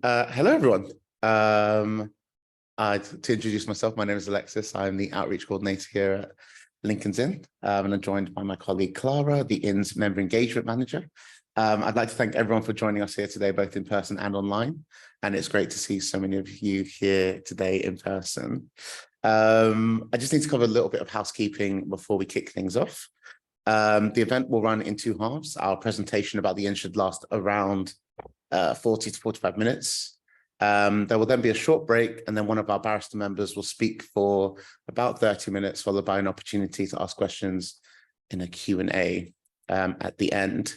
Hello, everyone. To introduce myself, my name is Alexis. I'm the outreach coordinator here at Lincoln's Inn, and I'm joined by my colleague Clara, the Inn's member engagement manager. I'd like to thank everyone for joining us here today, both in person and online. And it's great to see so many of you here today in person. I just need to cover a little bit of housekeeping before we kick things off. The event will run in two halves. Our presentation about the Inn should last around 40 to 45 minutes. There will then be a short break, and then one of our barrister members will speak for about 30 minutes, followed by an opportunity to ask questions in a Q&A at the end.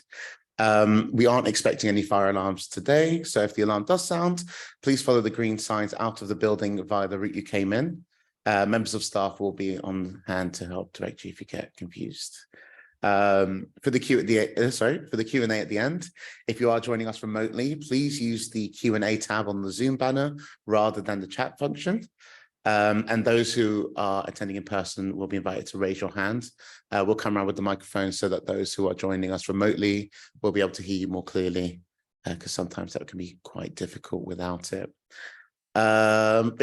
We aren't expecting any fire alarms today, so if the alarm does sound, please follow the green signs out of the building via the route you came in. Members of staff will be on hand to help direct you if you get confused. For the Q&A at the end, if you are joining us remotely, please use the Q&A tab on the Zoom banner rather than the chat function. And those who are attending in person will be invited to raise your hand. We'll come around with the microphone so that those who are joining us remotely will be able to hear you more clearly, because sometimes that can be quite difficult without it. So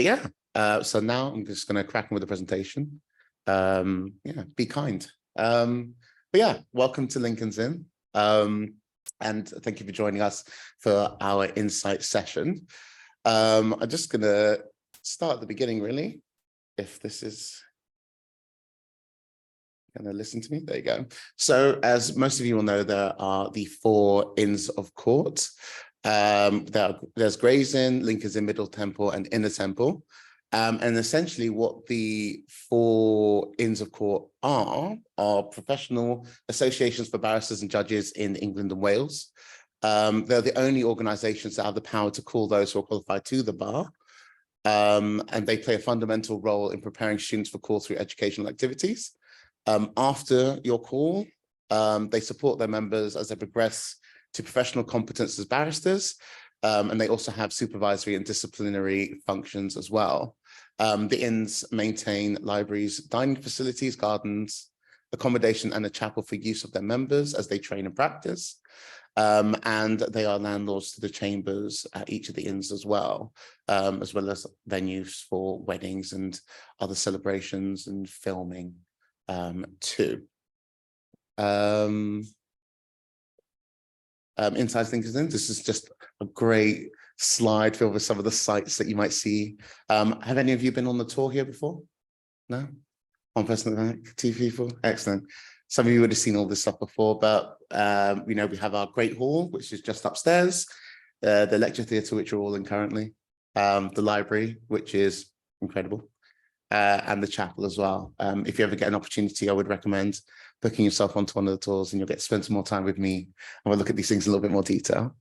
now I'm just going to crack on with the presentation. Be kind. Welcome to Lincoln's Inn, and thank you for joining us for our Insight session. I'm just going to start at the beginning, really, if this is going to listen to me. There you go. So, as most of you will know, there are the 4 Inns of Court. There's Gray's Inn, Lincoln's Inn, Middle Temple, and Inner Temple. And essentially what the 4 Inns of Court are professional associations for barristers and judges in England and Wales. They're the only organizations that have the power to call those who are qualified to the bar. And they play a fundamental role in preparing students for call through educational activities. After your call, they support their members as they progress to professional competence as barristers. And they also have supervisory and disciplinary functions as well. The Inns maintain libraries, dining facilities, gardens, accommodation, and a chapel for use of their members as they train and practice. And they are landlords to the chambers at each of the Inns as well as venues for weddings and other celebrations and filming too. Inside Lincoln's Inn, this is just a great slide filled with some of the sites that you might see. Have any of you been on the tour here before? No? One person, 2 people? Excellent. Some of you would have seen all this stuff before, but we have our Great Hall, which is just upstairs, the lecture theatre, which we're all in currently, the library, which is incredible, and the chapel as well. If you ever get an opportunity, I would recommend booking yourself onto one of the tours, and you'll get to spend some more time with me, and we'll look at these things in a little bit more detail.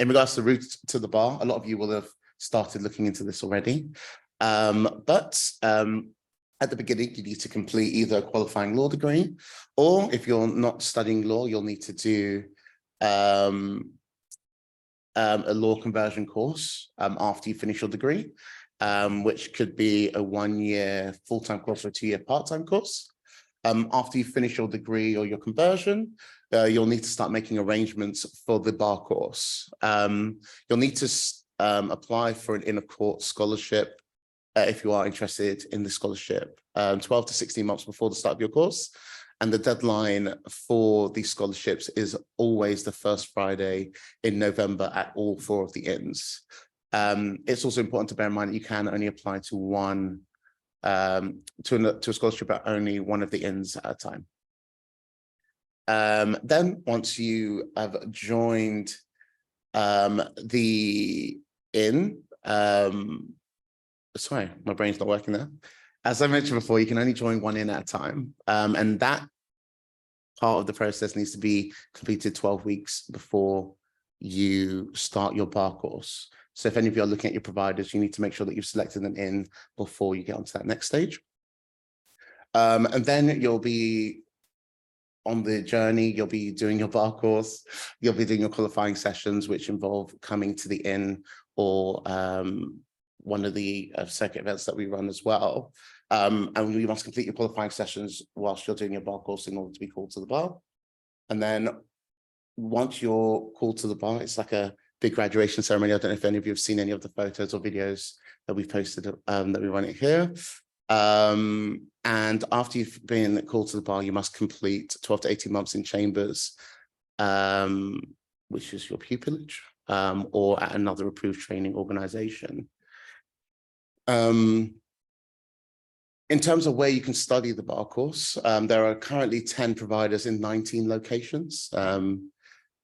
In regards to the route to the bar, a lot of you will have started looking into this already. But at the beginning, you need to complete either a qualifying law degree, or if you're not studying law, you'll need to do a law conversion course after you finish your degree, which could be a 1-year full-time course or a 2-year part-time course. After you finish your degree or your conversion, you'll need to start making arrangements for the bar course. You'll need to apply for an Inn of Court scholarship if you are interested in the scholarship, 12 to 16 months before the start of your course. And the deadline for these scholarships is always the first Friday in November at all 4 of the Inns. It's also important to bear in mind that you can only apply to a scholarship at only one of the Inns at a time. Then once you have joined the Inn, sorry, my brain's not working there. As I mentioned before, you can only join one Inn at a time. And that part of the process needs to be completed 12 weeks before you start your bar course. So if any of you are looking at your providers, you need to make sure that you've selected an Inn before you get onto that next stage. And then you'll be on the journey, you'll be doing your bar course, you'll be doing your qualifying sessions, which involve coming to the Inn or one of the circuit events that we run as well. And you must complete your qualifying sessions whilst you're doing your bar course in order to be called to the bar. And then once you're called to the bar, it's like a big graduation ceremony. I don't know if any of you have seen any of the photos or videos that we've posted that we run it here. And after you've been called to the bar, you must complete 12 to 18 months in chambers, which is your pupillage, or at another approved training organization. In terms of where you can study the bar course, there are currently 10 providers in 19 locations.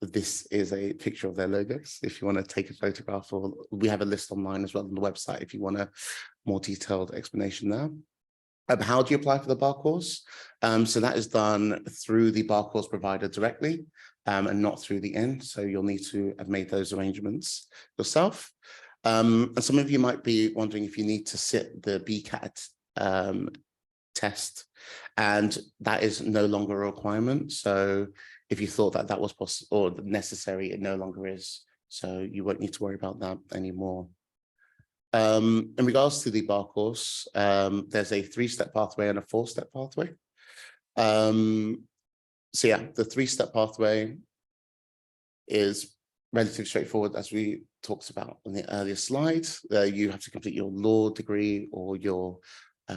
This is a picture of their logos. If you want to take a photograph, or we have a list online as well on the website if you want a more detailed explanation there. How do you apply for the bar course? So that is done through the bar course provider directly, and not through the Inn. So you'll need to have made those arrangements yourself. And some of you might be wondering if you need to sit the BCAT test, and that is no longer a requirement. So if you thought that that was possible or necessary, it no longer is. So you won't need to worry about that anymore. In regards to the bar course, there's a 3-step pathway and a 4-step pathway. So yeah, the 3-step pathway is relatively straightforward, as we talked about in the earlier slide. You have to complete your law degree or your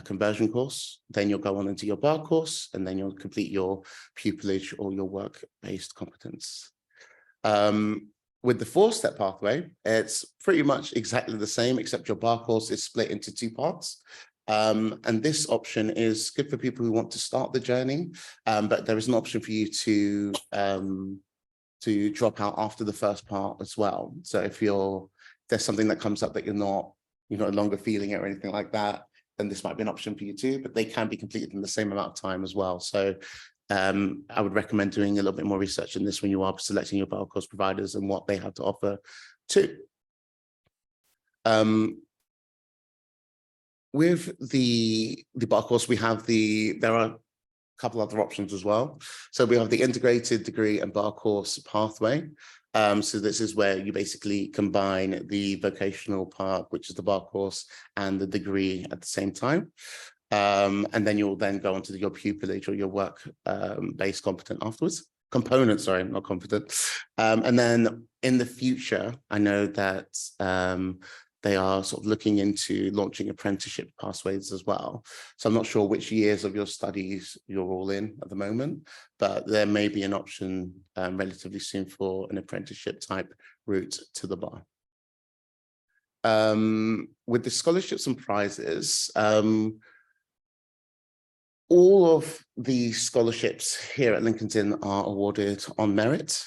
conversion course, then you'll go on into your bar course, and then you'll complete your pupillage or your work-based competence. With the 4-step pathway, it's pretty much exactly the same, except your bar course is split into 2 parts. And this option is good for people who want to start the journey, but there is an option for you to drop out after the first part as well. So if there's something that comes up that you're no longer feeling it or anything like that, then this might be an option for you too, but they can be completed in the same amount of time as well. So I would recommend doing a little bit more research in this when you are selecting your bar course providers and what they have to offer too. With the bar course, there are a couple other options as well. So we have the integrated degree and bar course pathway. So this is where you basically combine the vocational part, which is the bar course, and the degree at the same time. And then you'll then go on to your pupillage or your work-based component, sorry, not competent. And then in the future, I know that they are sort of looking into launching apprenticeship pathways as well. So I'm not sure which years of your studies you're all in at the moment, but there may be an option relatively soon for an apprenticeship type route to the bar. With the scholarships and prizes, all of the scholarships here at Lincoln's Inn are awarded on merit.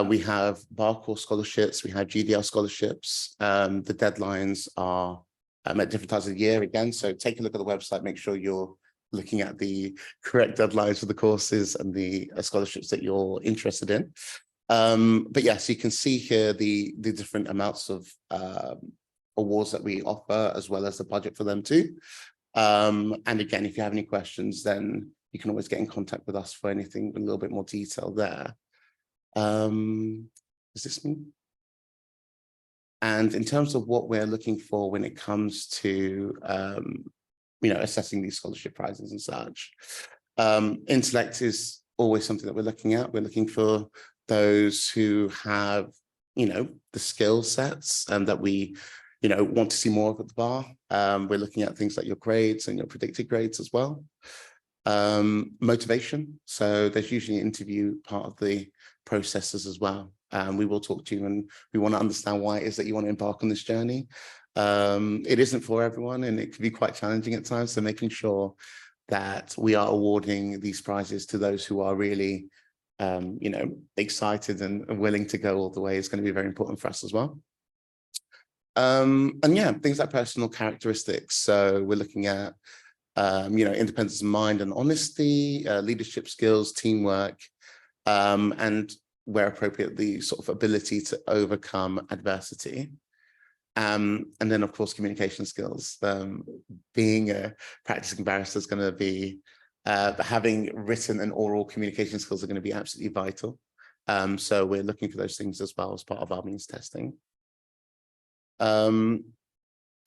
We have bar course scholarships, we have GDL scholarships. The deadlines are at different times of the year again, so take a look at the website, make sure you're looking at the correct deadlines for the courses and the scholarships that you're interested in. But yes, you can see here the different amounts of awards that we offer, as well as the budget for them too. And again, if you have any questions, then you can always get in contact with us for anything in a little bit more detail there. Is this me? And in terms of what we're looking for when it comes to assessing these scholarship prizes and such, intellect is always something that we're looking at. We're looking for those who have the skill sets and that we want to see more of at the bar. We're looking at things like your grades and your predicted grades as well. Motivation. So there's usually an interview part of the processes as well. We will talk to you and we want to understand why it is that you want to embark on this journey. It isn't for everyone and it can be quite challenging at times. So making sure that we are awarding these prizes to those who are really, excited and willing to go all the way is going to be very important for us as well. And yeah, things like personal characteristics. So we're looking at independence of mind and honesty, leadership skills, teamwork, and where appropriate, the sort of ability to overcome adversity. And then, of course, communication skills. Being a practicing barrister is going to be, having written and oral communication skills are going to be absolutely vital. So we're looking for those things as well as part of our means testing. And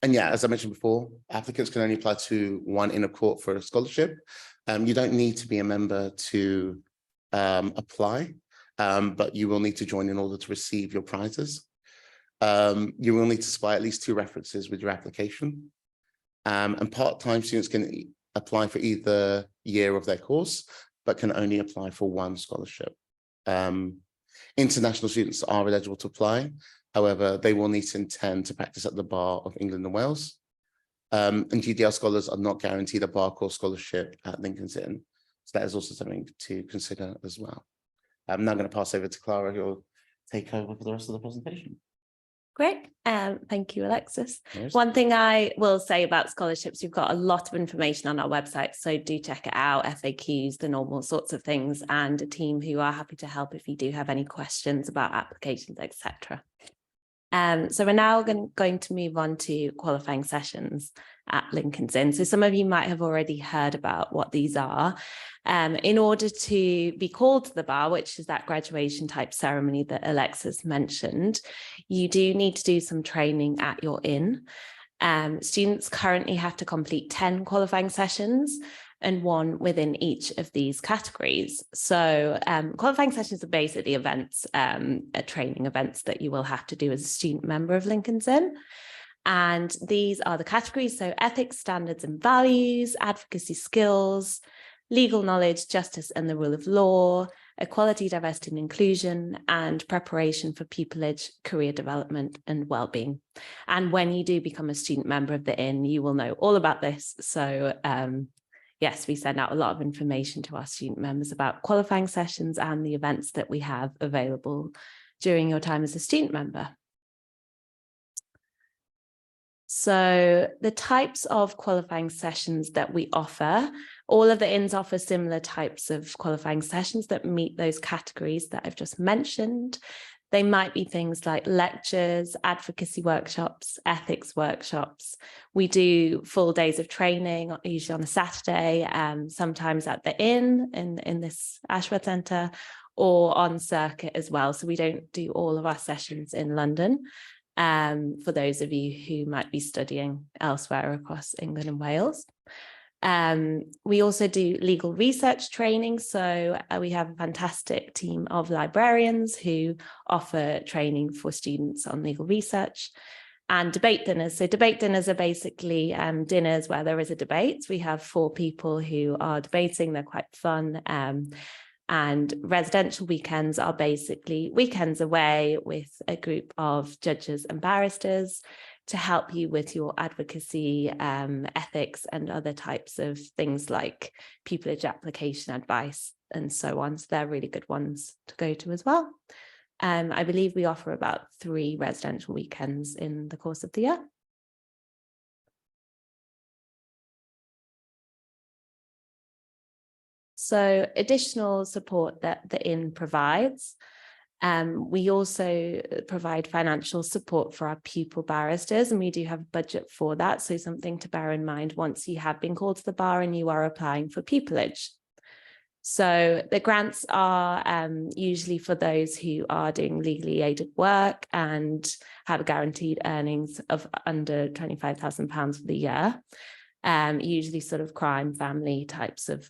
yeah, as I mentioned before, applicants can only apply to one inner court for a scholarship. You don't need to be a member to apply. but you will need to join in order to receive your prizes. You will need to supply at least 2 references with your application. And part-time students can apply for either year of their course, but can only apply for 1 scholarship. International students are eligible to apply. However, they will need to intend to practice at the Bar of England and Wales. And GDL scholars are not guaranteed a bar course scholarship at Lincoln's Inn. So that is also something to consider as well. I'm now going to pass over to Clara, who will take over for the rest of the presentation. Great. Thank you, Alexis. Cheers. One thing I will say about scholarships, we've got a lot of information on our website, so do check it out, FAQs, the normal sorts of things, and a team who are happy to help if you do have any questions about applications, etc. So we're now going to move on to qualifying sessions at Lincoln's Inn. So some of you might have already heard about what these are. In order to be called to the bar, which is that graduation type ceremony that Alexis mentioned, you do need to do some training at your inn. Students currently have to complete 10 qualifying sessions and 1 within each of these categories. So qualifying sessions are basically events, training events that you will have to do as a student member of Lincoln's Inn. And these are the categories: so ethics, standards and values, advocacy skills, legal knowledge, justice and the rule of law, equality, diversity and inclusion, and preparation for pupillage, career development and well-being. And when you do become a student member of the Inn, you will know all about this. So yes, we send out a lot of information to our student members about qualifying sessions and the events that we have available during your time as a student member. So the types of qualifying sessions that we offer, all of the inns offer similar types of qualifying sessions that meet those categories that I've just mentioned. They might be things like lectures, advocacy workshops, ethics workshops. We do full days of training, usually on a Saturday, sometimes at the inn in this Ashworth Centre, or on circuit as well. So we don't do all of our sessions in London. For those of you who might be studying elsewhere across England and Wales. We also do legal research training. So we have a fantastic team of librarians who offer training for students on legal research, and debate dinners. So debate dinners are basically dinners where there is a debate. We have 4 people who are debating. They're quite fun. And residential weekends are basically weekends away with a group of judges and barristers to help you with your advocacy, ethics, and other types of things like pupillage application advice and so on. So they're really good ones to go to as well. I believe we offer about 3 residential weekends in the course of the year. So additional support that the Inn provides. We also provide financial support for our pupil barristers, and we do have a budget for that. So something to bear in mind once you have been called to the bar and you are applying for pupillage. So the grants are usually for those who are doing legally aided work and have guaranteed earnings of under £25,000 for the year. Usually sort of crime, family types of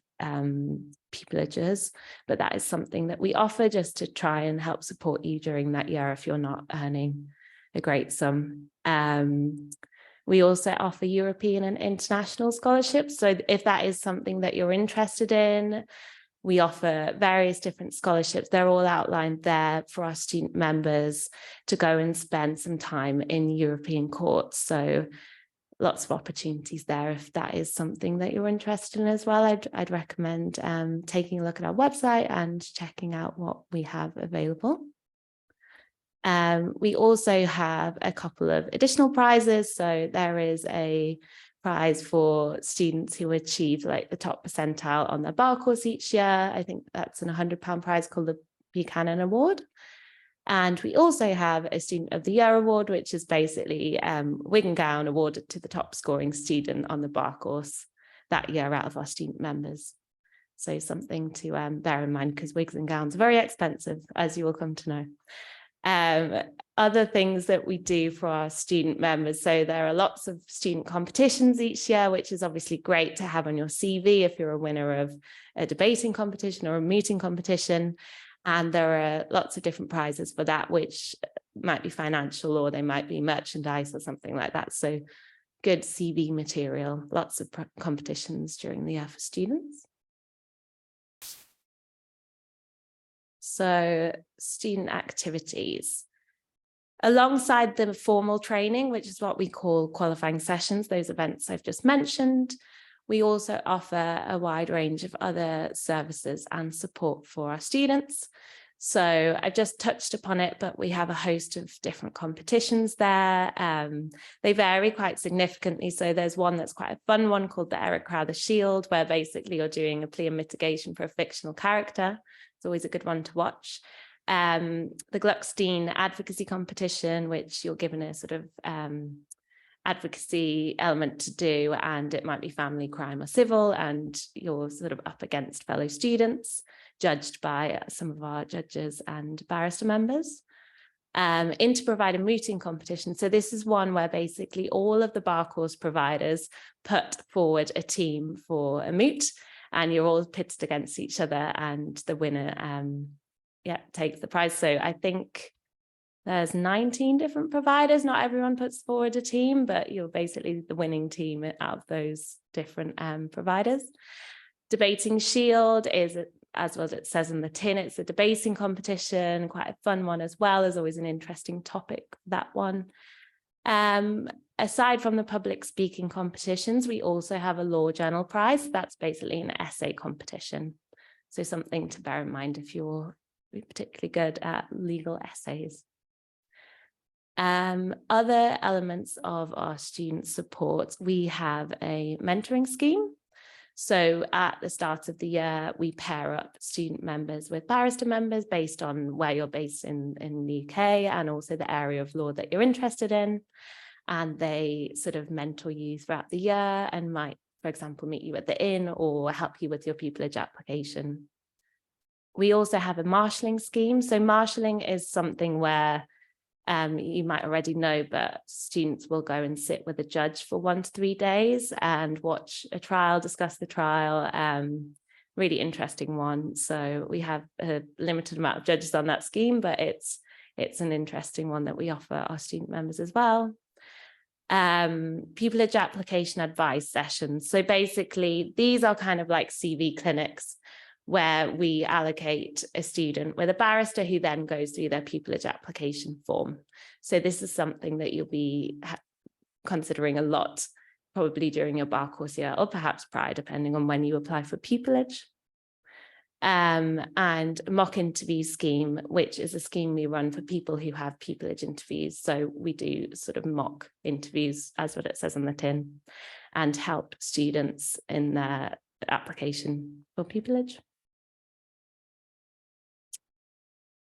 pupillages, but that is something that we offer just to try and help support you during that year if you're not earning a great sum. We also offer European and international scholarships. So if that is something that you're interested in, we offer various different scholarships. They're all outlined there for our student members to go and spend some time in European courts. So lots of opportunities there if that is something that you're interested in as well. I'd recommend taking a look at our website and checking out what we have available. We also have a couple of additional prizes. So there is a prize for students who achieve like the top percentile on their bar course each year. I think that's an £100 prize called the Buchanan Award. And we also have a Student of the Year award, which is basically wig and gown awarded to the top scoring student on the bar course that year out of our student members. So something to bear in mind, because wigs and gowns are very expensive, as you will come to know. Other things that we do for our student members. So there are lots of student competitions each year, which is obviously great to have on your CV if you're a winner of a debating competition or a mooting competition. And there are lots of different prizes for that, which might be financial or they might be merchandise or something like that. So good CV material, lots of competitions during the year for students. So student activities. Alongside the formal training, which is what we call qualifying sessions, those events I've just mentioned, we also offer a wide range of other services and support for our students. So I've just touched upon it, but we have a host of different competitions there. They vary quite significantly. So there's one that's quite a fun one called the Eric Crowther Shield, where basically you're doing a plea and mitigation for a fictional character. It's always a good one to watch. The Gluckstein advocacy competition, which you're given a sort of advocacy element to do, and it might be family, crime or civil, and you're sort of up against fellow students, judged by some of our judges and barrister members. Inter-provider mooting competition. So this is one where basically all of the bar course providers put forward a team for a moot, and you're all pitted against each other, and the winner takes the prize. So I think there's 19 different providers. Not everyone puts forward a team, but you're basically the winning team out of those different providers. Debating Shield is, as what it says in the tin, it's a debating competition, quite a fun one as well. There's always an interesting topic, that one. Aside from the public speaking competitions, we also have a law journal prize. That's basically an essay competition. So something to bear in mind if you're particularly good at legal essays. Other elements of our student support, we have a mentoring scheme. So at the start of the year, we pair up student members with barrister members based on where you're based in the UK and also the area of law that you're interested in. And they sort of mentor you throughout the year and might, for example, meet you at the inn or help you with your pupillage application. We also have a marshalling scheme. So marshalling is something where you might already know, but students will go and sit with a judge for 1 to 3 days and watch a trial, discuss the trial. Really interesting one. So we have a limited amount of judges on that scheme, but it's an interesting one that we offer our student members as well. Pupillage application advice sessions. So basically, these are kind of like CV clinics where we allocate a student with a barrister who then goes through their pupillage application form. So this is something that you'll be considering a lot, probably during your bar course year or perhaps prior, depending on when you apply for pupillage. And mock interview scheme, which is a scheme we run for people who have pupillage interviews. So we do sort of mock interviews, as what it says on the tin, and help students in their application for pupillage.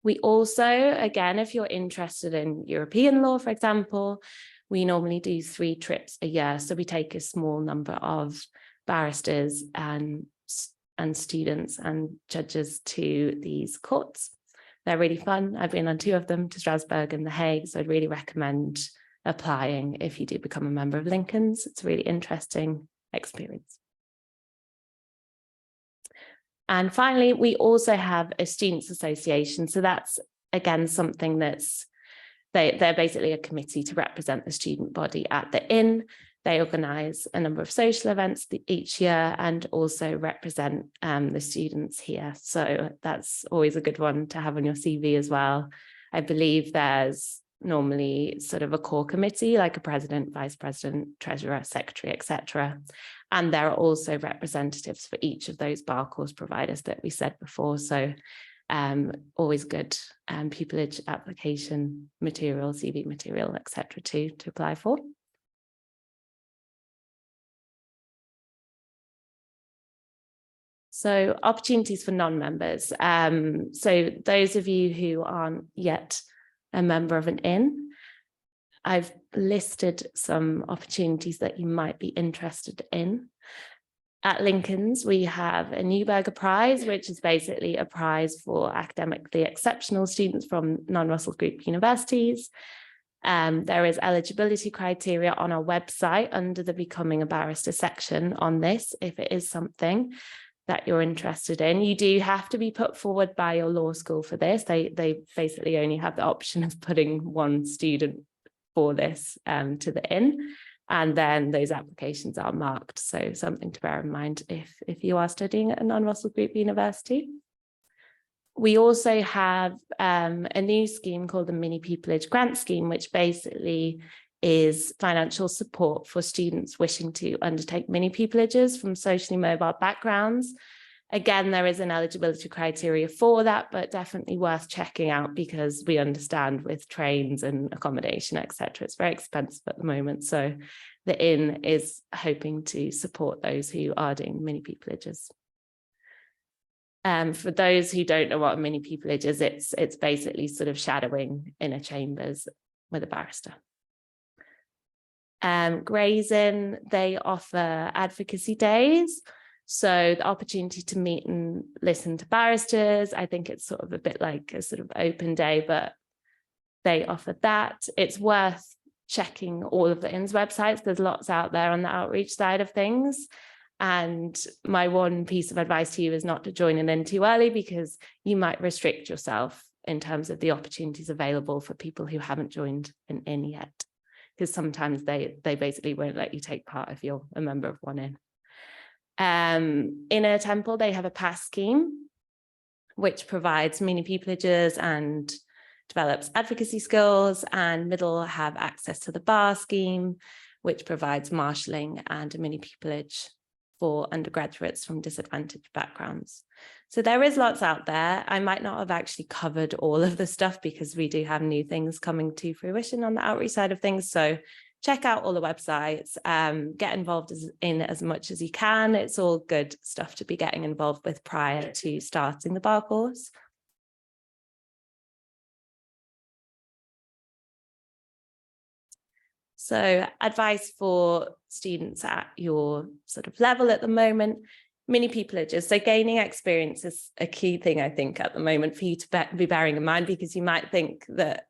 We also, again, if you're interested in European law, for example, we normally do 3 trips a year. So we take a small number of barristers and students and judges to these courts. They're really fun. I've been on 2 of them, to Strasbourg and The Hague, so I'd really recommend applying if you do become a member of Lincoln's. It's a really interesting experience. And finally, we also have a students' association. So that's, again, something that's, they're basically a committee to represent the student body at the inn. They organise a number of social events each year and also represent the students here. So that's always a good one to have on your CV as well. I believe there's normally sort of a core committee, like a president, vice president, treasurer, secretary, etc. And there are also representatives for each of those bar course providers that we said before. So always good pupillage application material, CV material, etc. to apply for. So opportunities for non-members. So those of you who aren't yet a member of an inn, I've listed some opportunities that you might be interested in. At Lincoln's, we have a Neuberger Prize, which is basically a prize for academically exceptional students from non-Russell Group universities. There is eligibility criteria on our website under the Becoming a Barrister section on this, if it is something. that you're interested in. You do have to be put forward by your law school for this. They basically only have the option of putting one student for this to the Inn, and then those applications are marked. So something to bear in mind if you are studying at a non-Russell Group university. We also have a new scheme called the Mini Pupillage Grant Scheme, which basically is financial support for students wishing to undertake mini pupillages from socially mobile backgrounds. Again, there is an eligibility criteria for that, but definitely worth checking out, because we understand with trains and accommodation, etc., it's very expensive at the moment. So the Inn is hoping to support those who are doing mini pupillages. For those who don't know what a mini pupillage is, it's basically sort of shadowing inner chambers with a barrister. Gray's Inn, they offer advocacy days, so the opportunity to meet and listen to barristers. I think it's sort of a bit like a sort of open day, but they offer that. It's worth checking all of the Inn's websites. There's lots out there on the outreach side of things. And my one piece of advice to you is not to join an Inn too early, because you might restrict yourself in terms of the opportunities available for people who haven't joined an Inn yet. Because sometimes they basically won't let you take part if you're a member of one Inn. Inner Temple, they have a pass scheme, which provides mini pupillages and develops advocacy skills, and Middle have access to the bar scheme, which provides marshalling and a mini pupillage for undergraduates from disadvantaged backgrounds. So there is lots out there. I might not have actually covered all of the stuff, because we do have new things coming to fruition on the outreach side of things. So check out all the websites, get involved in as much as you can. It's all good stuff to be getting involved with prior to starting the bar course. So advice for students at your sort of level at the moment: mini pupillages. So gaining experience is a key thing, I think, at the moment for you to be bearing in mind, because you might think that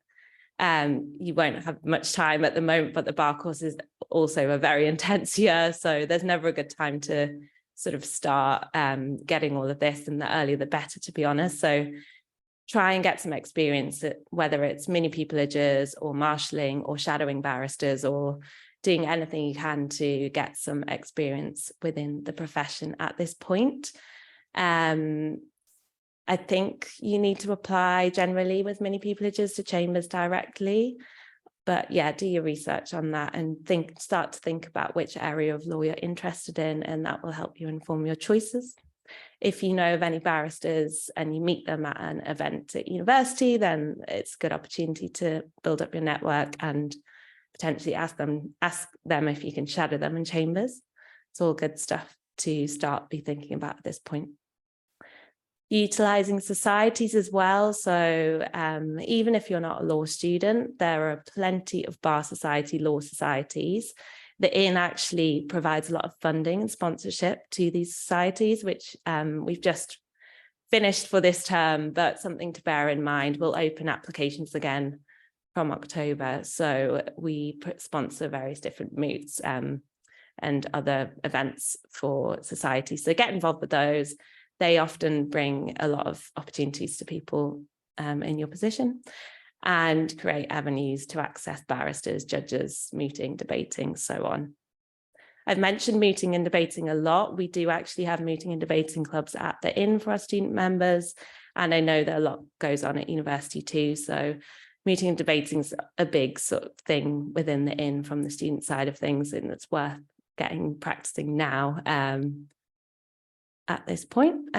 you won't have much time at the moment, but the bar course is also a very intense year. So there's never a good time to sort of start getting all of this, and the earlier the better, to be honest. So try and get some experience, whether it's mini pupillages or marshalling or shadowing barristers, or doing anything you can to get some experience within the profession at this point. I think you need to apply generally with mini pupillages to chambers directly. But yeah, do your research on that and start to think about which area of law you're interested in, and that will help you inform your choices. If you know of any barristers and you meet them at an event at university, then it's a good opportunity to build up your network and potentially ask them if you can shadow them in chambers. It's all good stuff to be thinking about at this point. Utilising societies as well. So even if you're not a law student, there are plenty of bar society, law societies. The Inn actually provides a lot of funding and sponsorship to these societies, which we've just finished for this term, but something to bear in mind. We'll open applications again from October. So we sponsor various different moots and other events for societies. So get involved with those. They often bring a lot of opportunities to people in your position, and create avenues to access barristers, judges, mooting, debating, so on. I've mentioned mooting and debating a lot. We do actually have mooting and debating clubs at the Inn for our student members, and I know that a lot goes on at university too. So mooting and debating is a big sort of thing within the Inn from the student side of things, and it's worth practicing now. At this point,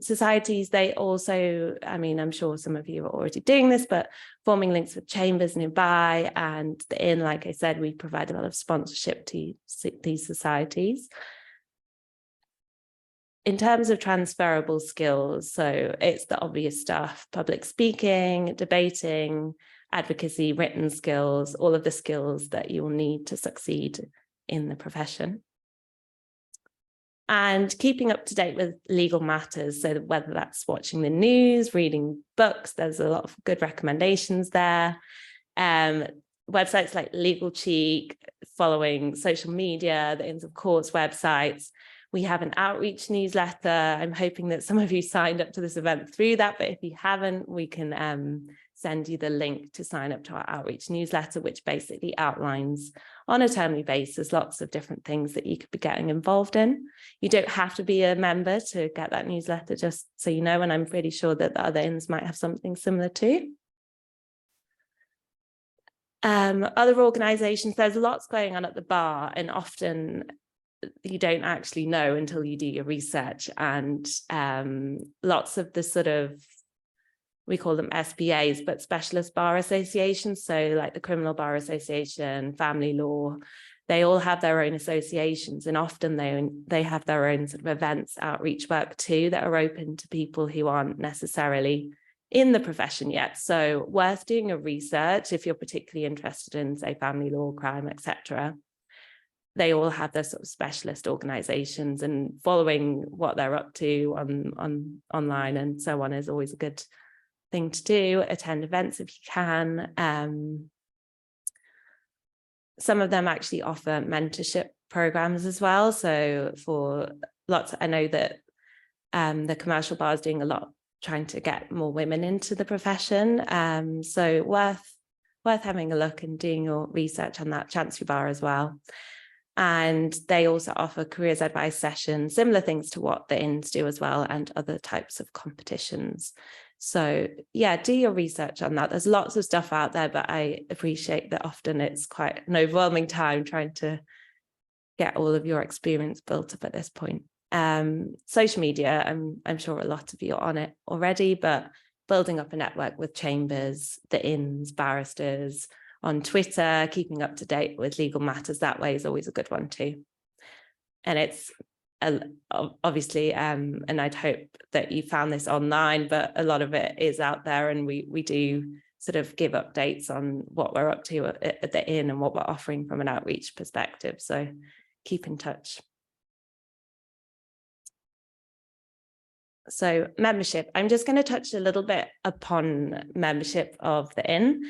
societies, they also, I mean, I'm sure some of you are already doing this, but forming links with chambers nearby, and the Inn, like I said, we provide a lot of sponsorship to these societies. In terms of transferable skills, so it's the obvious stuff: public speaking, debating, advocacy, written skills, all of the skills that you will need to succeed in the profession. And keeping up to date with legal matters, so whether that's watching the news, reading books, there's a lot of good recommendations there. Websites like Legal Cheek, following social media, the Inns of Courts websites. We have an outreach newsletter. I'm hoping that some of you signed up to this event through that, but if you haven't, we can send you the link to sign up to our outreach newsletter, which basically outlines on a termly basis lots of different things that you could be getting involved in. You don't have to be a member to get that newsletter, just so you know, and I'm pretty sure that the other inns might have something similar too. Other organisations, there's lots going on at the bar, and often you don't actually know until you do your research, and lots of the sort of, we call them SBAs, but specialist bar associations, so like the Criminal Bar Association, Family Law, they all have their own associations, and often they have their own sort of events, outreach work too, that are open to people who aren't necessarily in the profession yet. So worth doing a research if you're particularly interested in, say, family law, crime, etc. They all have their sort of specialist organizations, and following what they're up to on online and so on is always a good thing to do. Attend events if you can. Some of them actually offer mentorship programs as well. So for lots, I know that the commercial bar is doing a lot trying to get more women into the profession. So worth having a look and doing your research on that. Chancery Bar as well. And they also offer careers advice sessions, similar things to what the inns do as well, and other types of competitions. So yeah, do your research on that. There's lots of stuff out there, but I appreciate that often it's quite an overwhelming time trying to get all of your experience built up at this point. Social media, I'm sure a lot of you are on it already, but building up a network with chambers, the inns, barristers, on Twitter, keeping up to date with legal matters that way is always a good one too. And it's obviously, and I'd hope that you found this online, but a lot of it is out there, and we do sort of give updates on what we're up to at the inn and what we're offering from an outreach perspective. So keep in touch. So membership, I'm just going to touch a little bit upon membership of the inn.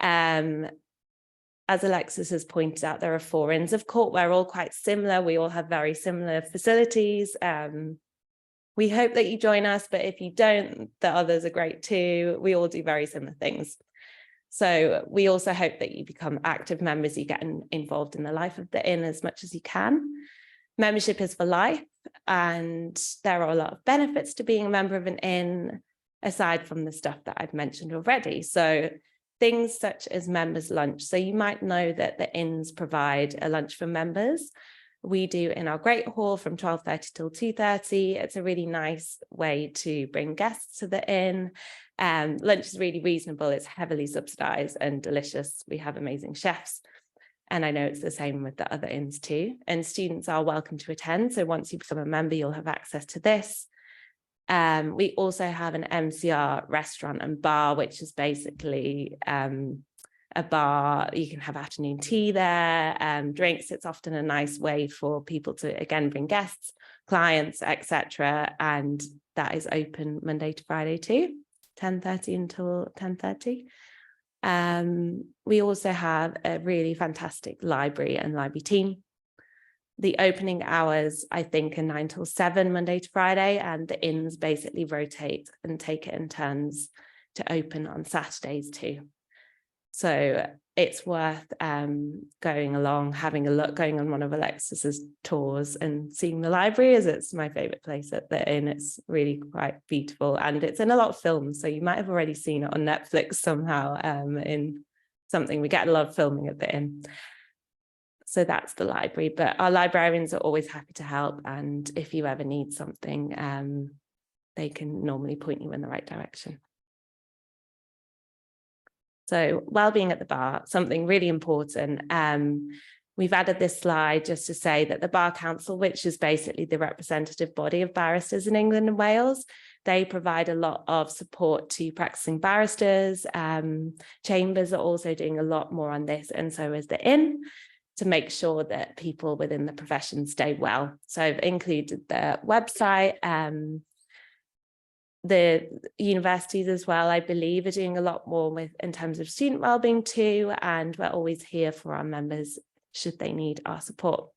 As Alexis has pointed out, there are 4 inns of court. We're all quite similar. We all have very similar facilities. We hope that you join us, but if you don't, the others are great too. We all do very similar things. So we also hope that you become active members, you get involved in the life of the inn as much as you can. Membership is for life, and there are a lot of benefits to being a member of an inn, aside from the stuff that I've mentioned already. So things such as members' lunch. So you might know that the inns provide a lunch for members. We do in our Great Hall from 12:30 till 2:30. It's a really nice way to bring guests to the inn. Lunch is really reasonable. It's heavily subsidized and delicious. We have amazing chefs. And I know it's the same with the other inns too. And students are welcome to attend. So once you become a member, you'll have access to this. We also have an MCR restaurant and bar, which is basically a bar. You can have afternoon tea there, drinks. It's often a nice way for people to, again, bring guests, clients, etc. And that is open Monday to Friday too, 10:30 until 10:30. We also have a really fantastic library and library team. The opening hours, I think, are 9 till 7, Monday to Friday, and the inns basically rotate and take it in turns to open on Saturdays too. So it's worth going along, having a look, going on one of Alexis's tours and seeing the library, as it's my favourite place at the inn. It's really quite beautiful, and it's in a lot of films, so you might have already seen it on Netflix somehow in something. We get a lot of filming at the inn. So that's the library, but our librarians are always happy to help, and if you ever need something, they can normally point you in the right direction. So well-being at the bar, something really important. We've added this slide just to say that the Bar Council, which is basically the representative body of barristers in England and Wales, they provide a lot of support to practicing barristers. Chambers are also doing a lot more on this, and so is the inn, to make sure that people within the profession stay well. So I've included the website. The universities as well, I believe, are doing a lot more in terms of student wellbeing too, and we're always here for our members should they need our support.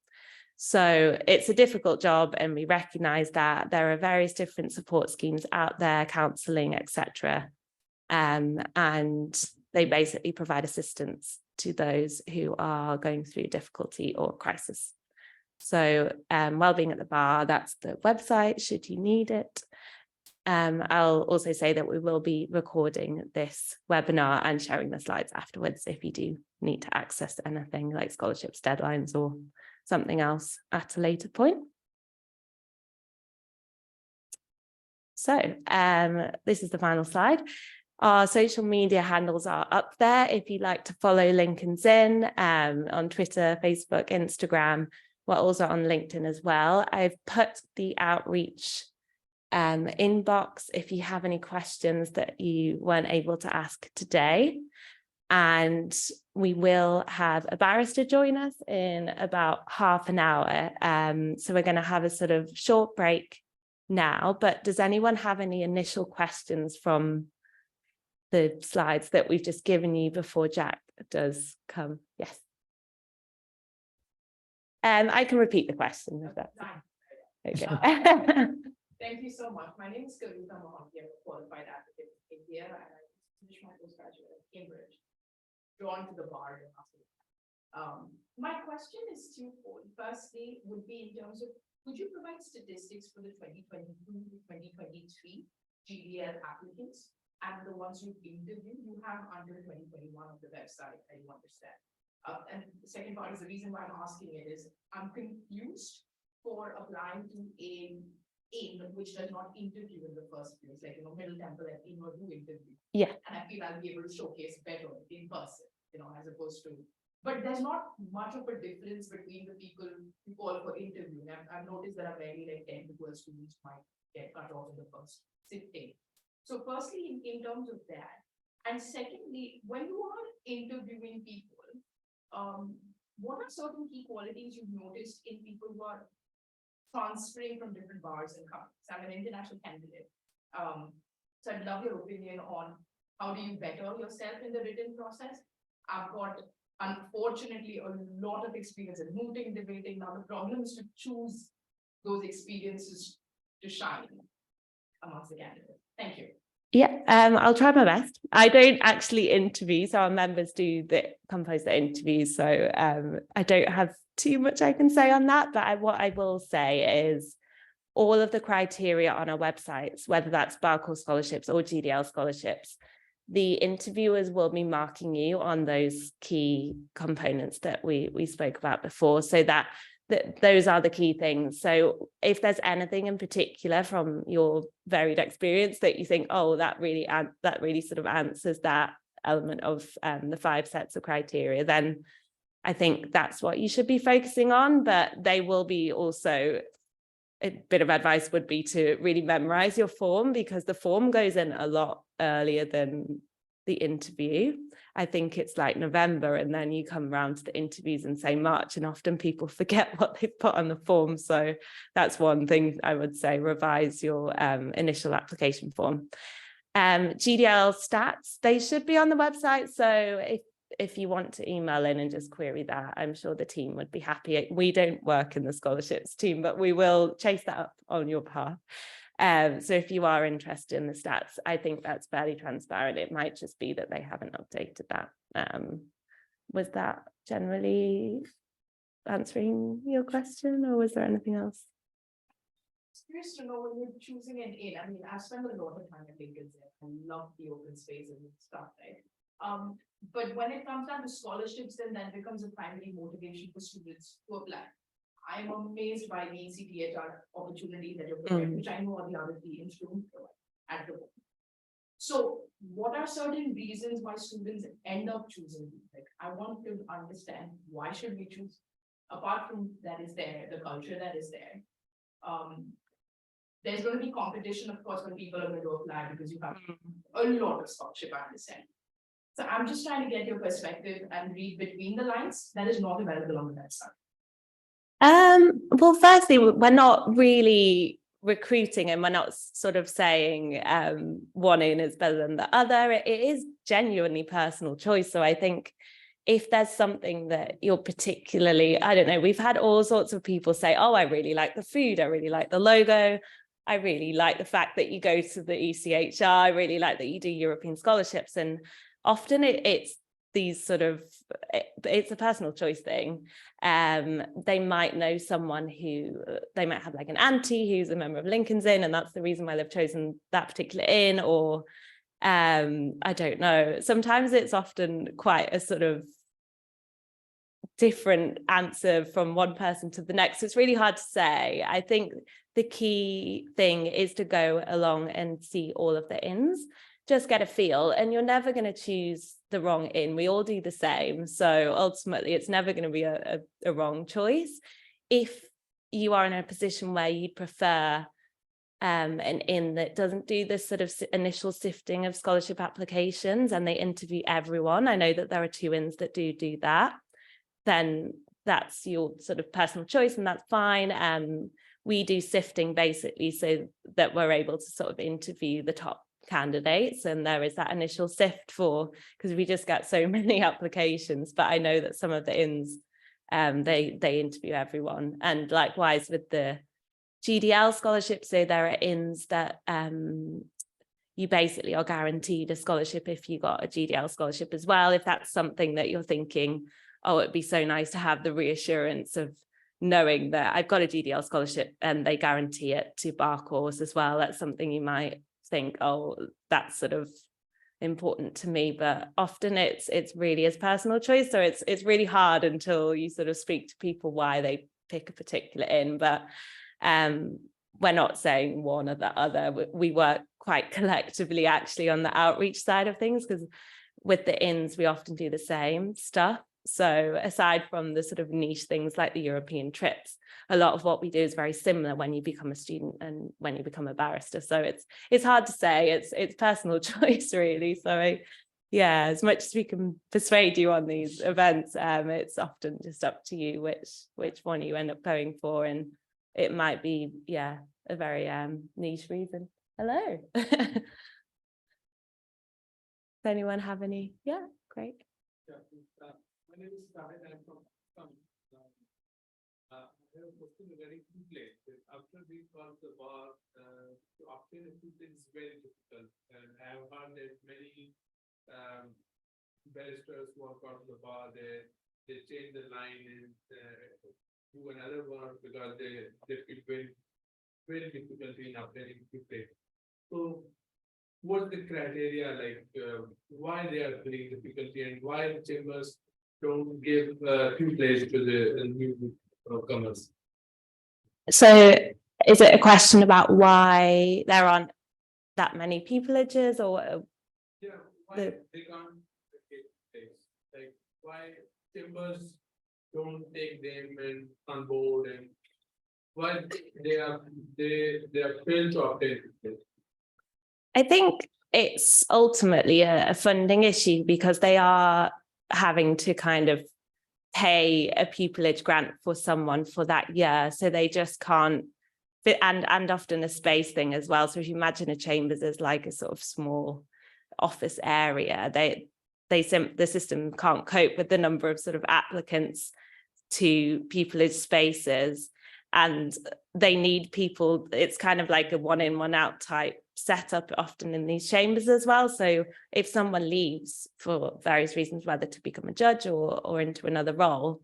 So it's a difficult job, and we recognise that there are various different support schemes out there, counselling, etc. And they basically provide assistance to those who are going through difficulty or crisis. So Wellbeing at the Bar, that's the website, should you need it. I'll also say that we will be recording this webinar and sharing the slides afterwards if you do need to access anything like scholarships, deadlines, or something else at a later point. So this is the final slide. Our social media handles are up there if you'd like to follow Lincoln's Inn on Twitter, Facebook, Instagram. We're also on LinkedIn as well. I've put the outreach inbox if you have any questions that you weren't able to ask today. And we will have a barrister join us in about half an hour. So we're going to have a sort of short break now, but does anyone have any initial questions from the slides that we've just given you before Jack does come? Yes. I can repeat the question if that's okay. Thank you so much. My name is Clara. I'm a qualified advocate in India, and I finished my postgraduate at Cambridge, drawn to the bar. My question is twofold. Firstly, would be in terms of, could you provide statistics for the 2022-2023 GDL applicants and the ones you've interviewed? You have under 2021 on the website, I do understand. And the second part is the reason why I'm asking it is I'm confused for applying to a inn which does not interview in the first place, like Middle Temple and inn or do interview. Yeah. And I feel I'll be able to showcase better in person, as opposed to. But there's not much of a difference between the people who call for interviewing. I've noticed there are very like 10 to 12 students might get cut off in the first sitting. So firstly, in terms of that, and secondly, when you are interviewing people, what are certain key qualities you've noticed in people who are transferring from different bars and companies? I'm an international candidate. So I'd love your opinion on how do you better yourself in the written process. I've got, unfortunately, a lot of experience in mooting, debating. Now the problem is to choose those experiences to shine amongst the candidates. Thank you. Yeah, I'll try my best. I don't actually interview, so our members do compose the interviews. So I don't have too much I can say on that. But what I will say is all of the criteria on our websites, whether that's bar course scholarships or GDL scholarships, the interviewers will be marking you on those key components that we spoke about before, so that those are the key things. So if there's anything in particular from your varied experience that you think, oh, that really sort of answers that element of the 5 sets of criteria, then I think that's what you should be focusing on. But they will be also, a bit of advice would be to really memorize your form, because the form goes in a lot earlier than the interview. I think it's like November, and then you come around to the interviews and say March, and often people forget what they've put on the form. So that's one thing I would say, revise your initial application form. GDL stats, they should be on the website. So if you want to email in and just query that, I'm sure the team would be happy. We don't work in the scholarships team, but we will chase that up on your behalf. So if you are interested in the stats, I think that's fairly transparent. It might just be that they haven't updated that. Was that generally answering your question, or was there anything else? It's curious to know when you're choosing an inn. I mean, I've spent a lot of time at Lincoln's Inn. I love the open spaces and stuff, right? But when it comes down to scholarships, then that becomes a primary motivation for students to apply. I'm amazed by the ECTHR opportunities that you're providing, which I know are the other key instruments at the moment. So what are certain reasons why students end up choosing? Like, I want to understand, why should we choose? Apart from that is there, the culture that is there. There's going to be competition, of course, when people are going to apply, because you have a lot of scholarship, I understand. So I'm just trying to get your perspective and read between the lines that is not available on the website. Well, firstly, we're not really recruiting, and we're not sort of saying one inn is better than the other. It is genuinely personal choice. So I think if there's something that you're particularly, I don't know, we've had all sorts of people say, oh, I really like the food, I really like the logo, I really like the fact that you go to the ECHR, I really like that you do European scholarships. And often it's these sort of, it's a personal choice thing. They might know someone who, they might have like an auntie who's a member of Lincoln's Inn, and that's the reason why they've chosen that particular inn, or I don't know. Sometimes it's often quite a sort of different answer from one person to the next. It's really hard to say. I think the key thing is to go along and see all of the inns, just get a feel, and you're never going to choose the wrong inn. We all do the same. So ultimately, it's never going to be a wrong choice. If you are in a position where you'd prefer an inn that doesn't do this sort of initial sifting of scholarship applications and they interview everyone, I know that there are 2 inns that do that, then that's your sort of personal choice, and that's fine. We do sifting basically so that we're able to sort of interview the top candidates, and there is that initial sift for, because we just get so many applications. But I know that some of the inns, they interview everyone, and likewise with the GDL scholarship. So there are inns that you basically are guaranteed a scholarship if you got a GDL scholarship as well. If that's something that you're thinking, oh, it'd be so nice to have the reassurance of knowing that I've got a GDL scholarship and they guarantee it to bar course as well. That's something you might think, oh, that's sort of important to me, but often it's really his personal choice. So it's really hard until you sort of speak to people why they pick a particular inn. But we're not saying one or the other. We work quite collectively actually on the outreach side of things, because with the inns we often do the same stuff. So aside from the sort of niche things like the European trips, a lot of what we do is very similar when you become a student and when you become a barrister. So it's hard to say. It's personal choice really. So yeah, as much as we can persuade you on these events, it's often just up to you which one you end up going for, and it might be a very niche reason. Hello. Does anyone have any? Yeah, great. My name is Clara, and I'm from I have a question regarding template. After we got the bar, to obtain a template is very difficult, and I have heard that many barristers who have got the bar, they change the line and do another one because they feel very difficulty in obtaining template. So what's the criteria, like why they are feeling difficulty, and why chambers don't give templates to the newcomers? So is it a question about why there aren't that many pupilages, or why they can't get place? Like why chambers don't take them and on board, and why they are failed to obtain it? I think it's ultimately a funding issue, because they are having to kind of pay a pupillage grant for someone for that year, so they just can't fit, and often a space thing as well. So if you imagine a chambers as like a sort of small office area, the system can't cope with the number of sort of applicants to pupillage spaces, and they need people. It's kind of like a 1-in, 1-out type setup often in these chambers as well. So if someone leaves for various reasons, whether to become a judge or into another role,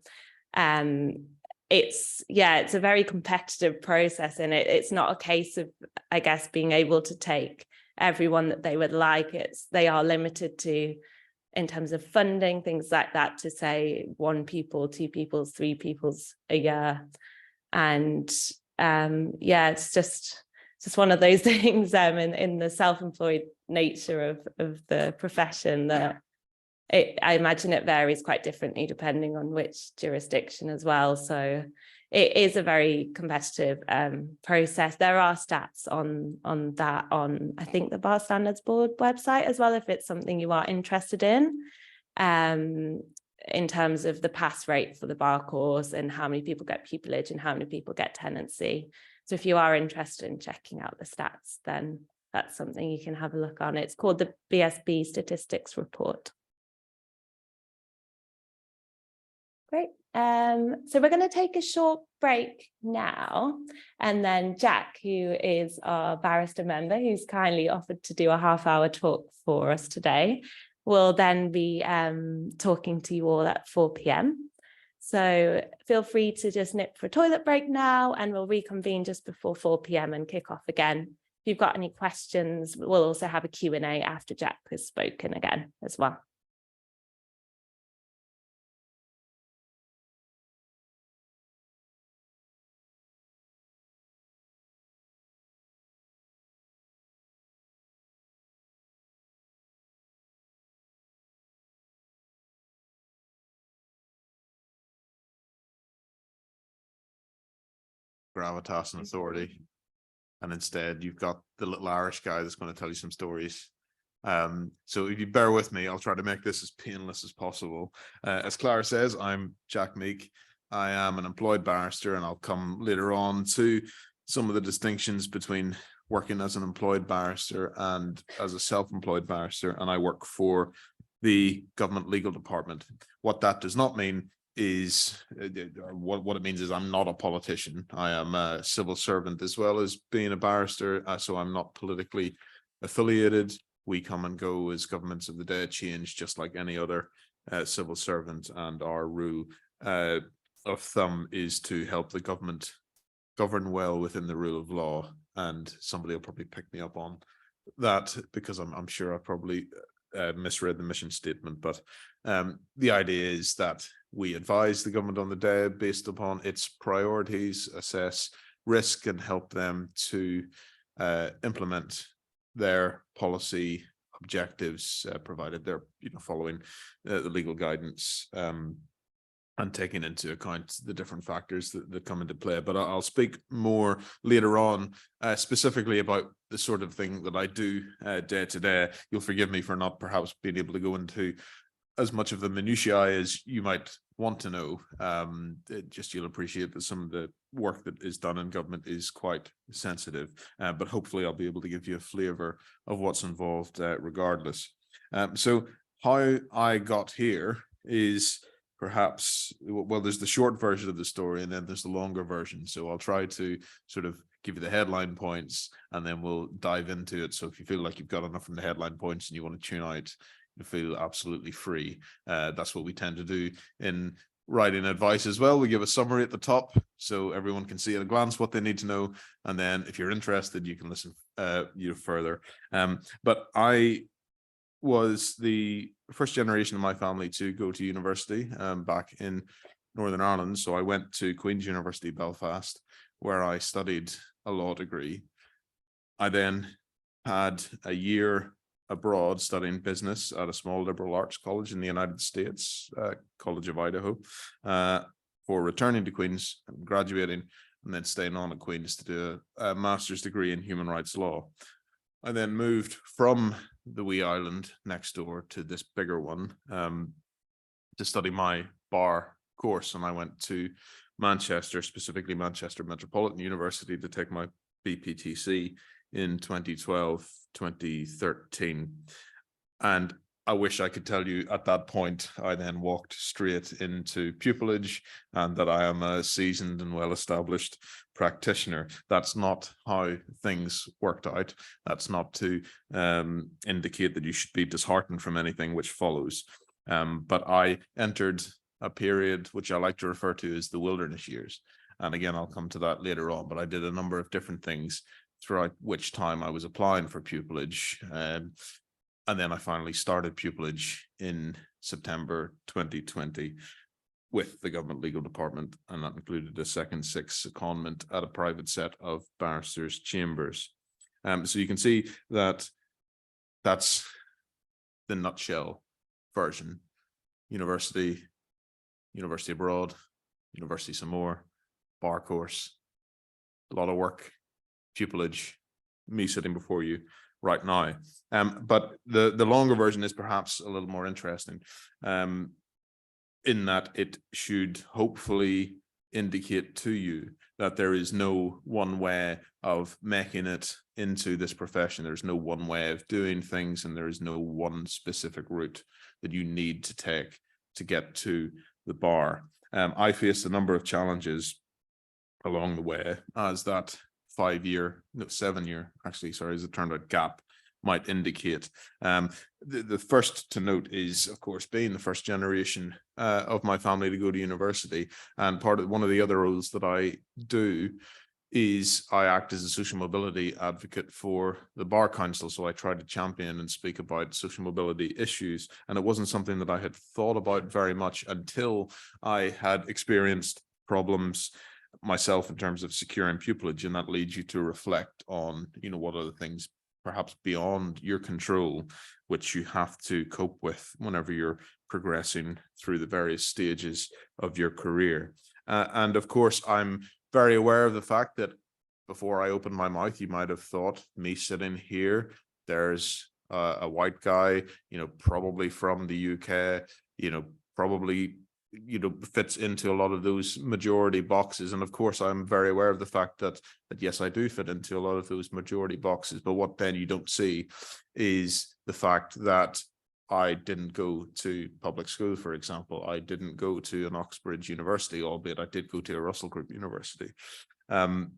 it's a very competitive process, and it's not a case of, I guess, being able to take everyone that they would like. They are limited to, in terms of funding, things like that, to say 1 pupil, 2 pupils, 3 pupils a year. And it's just one of those things in the self-employed nature of the profession, that I imagine it varies quite differently depending on which jurisdiction as well. So it is a very competitive process. There are stats on that on, I think, the Bar Standards Board website as well, if it's something you are interested in terms of the pass rate for the bar course and how many people get pupillage and how many people get tenancy. So if you are interested in checking out the stats, then that's something you can have a look on. It's called the BSB Statistics Report. Great. So we're going to take a short break now, and then Jack, who is our barrister member, who's kindly offered to do a half-hour talk for us today, will then be talking to you all at 4 p.m. So feel free to just nip for a toilet break now, and we'll reconvene just before 4 p.m. and kick off again. If you've got any questions, we'll also have a Q&A after Jack has spoken again as well. Gravitas and authority, and instead you've got the little Irish guy that's going to tell you some stories. So if you bear with me, I'll try to make this as painless as possible. As Clara says, I'm Jack Meek. I am an employed barrister, and I'll come later on to some of the distinctions between working as an employed barrister and as a self-employed barrister, and I work for the government legal department. What that does not mean is what it means is I'm not a politician. I am a civil servant as well as being a barrister, so I'm not politically affiliated. We come and go as governments of the day change, just like any other civil servant, and our rule of thumb is to help the government govern well within the rule of law. And somebody will probably pick me up on that, because I'm sure I probably misread the mission statement, but the idea is that we advise the government on the day based upon its priorities, assess risk, and help them to implement their policy objectives, provided they're following the legal guidance and taking into account the different factors that come into play. But I'll speak more later on specifically about the sort of thing that I do day to day. You'll forgive me for not perhaps being able to go into as much of the minutiae as you might want to know. You'll appreciate that some of the work that is done in government is quite sensitive, but hopefully I'll be able to give you a flavour of what's involved regardless. So how I got here is perhaps, well, there's the short version of the story, and then there's the longer version. So I'll try to sort of give you the headline points, and then we'll dive into it. So if you feel like you've got enough from the headline points and you want to tune out, you feel absolutely free. That's what we tend to do in writing advice as well. We give a summary at the top so everyone can see at a glance what they need to know, and then if you're interested, you can listen further. But I was the first generation of my family to go to university back in Northern Ireland. So I went to Queen's University Belfast, where I studied a law degree. I then had a year abroad studying business at a small liberal arts college in the United States, College of Idaho, for returning to Queen's, graduating, and then staying on at Queen's to do a master's degree in human rights law. I then moved from the wee island next door to this bigger one to study my bar course, and I went to Manchester, specifically Manchester Metropolitan University, to take my BPTC in 2012, 2013. And I wish I could tell you at that point, I then walked straight into pupillage and that I am a seasoned and well-established practitioner. That's not how things worked out. That's not to indicate that you should be disheartened from anything which follows. But I entered a period which I like to refer to as the wilderness years. And again, I'll come to that later on, but I did a number of different things throughout which time I was applying for pupillage. And then I finally started pupillage in September 2020 with the government legal department, and that included a second six secondment at a private set of barristers' chambers. So you can see that that's the nutshell version. University abroad, university some more, bar course, a lot of work, pupillage, me sitting before you right now. But the longer version is perhaps a little more interesting, in that it should hopefully indicate to you that there is no one way of making it into this profession. There's no one way of doing things, and there is no one specific route that you need to take to get to the bar. I faced a number of challenges along the way as that 7 year, actually, sorry, as it turned out, gap might indicate. The first to note is, of course, being the first generation of my family to go to university. And one of the other roles that I do is I act as a social mobility advocate for the Bar Council. So I try to champion and speak about social mobility issues. And it wasn't something that I had thought about very much until I had experienced problems myself in terms of securing pupillage, and that leads you to reflect on, what are the things perhaps beyond your control, which you have to cope with whenever you're progressing through the various stages of your career. And of course, I'm very aware of the fact that before I opened my mouth, you might have thought me sitting here, there's a white guy, probably from the UK, probably fits into a lot of those majority boxes. And of course, I'm very aware of the fact that yes, I do fit into a lot of those majority boxes. But what then you don't see is the fact that I didn't go to public school, for example. I didn't go to an Oxbridge University, albeit I did go to a Russell Group University. And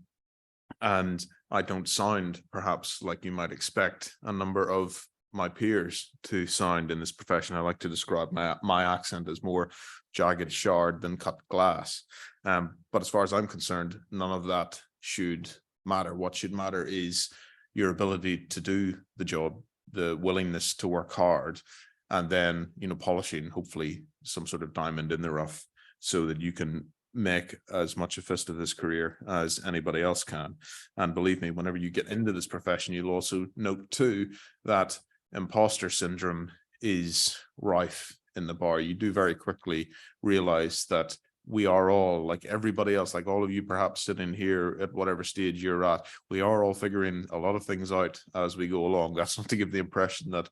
I don't sound perhaps like you might expect a number of my peers to sound in this profession. I like to describe my accent as more jagged shard than cut glass. But as far as I'm concerned, none of that should matter. What should matter is your ability to do the job, the willingness to work hard, and then, polishing hopefully some sort of diamond in the rough so that you can make as much a fist of this career as anybody else can. And believe me, whenever you get into this profession, you'll also note too that imposter syndrome is rife in the bar. You do very quickly realize that we are all, like everybody else, like all of you perhaps sitting here at whatever stage you're at, we are all figuring a lot of things out as we go along. That's not to give the impression that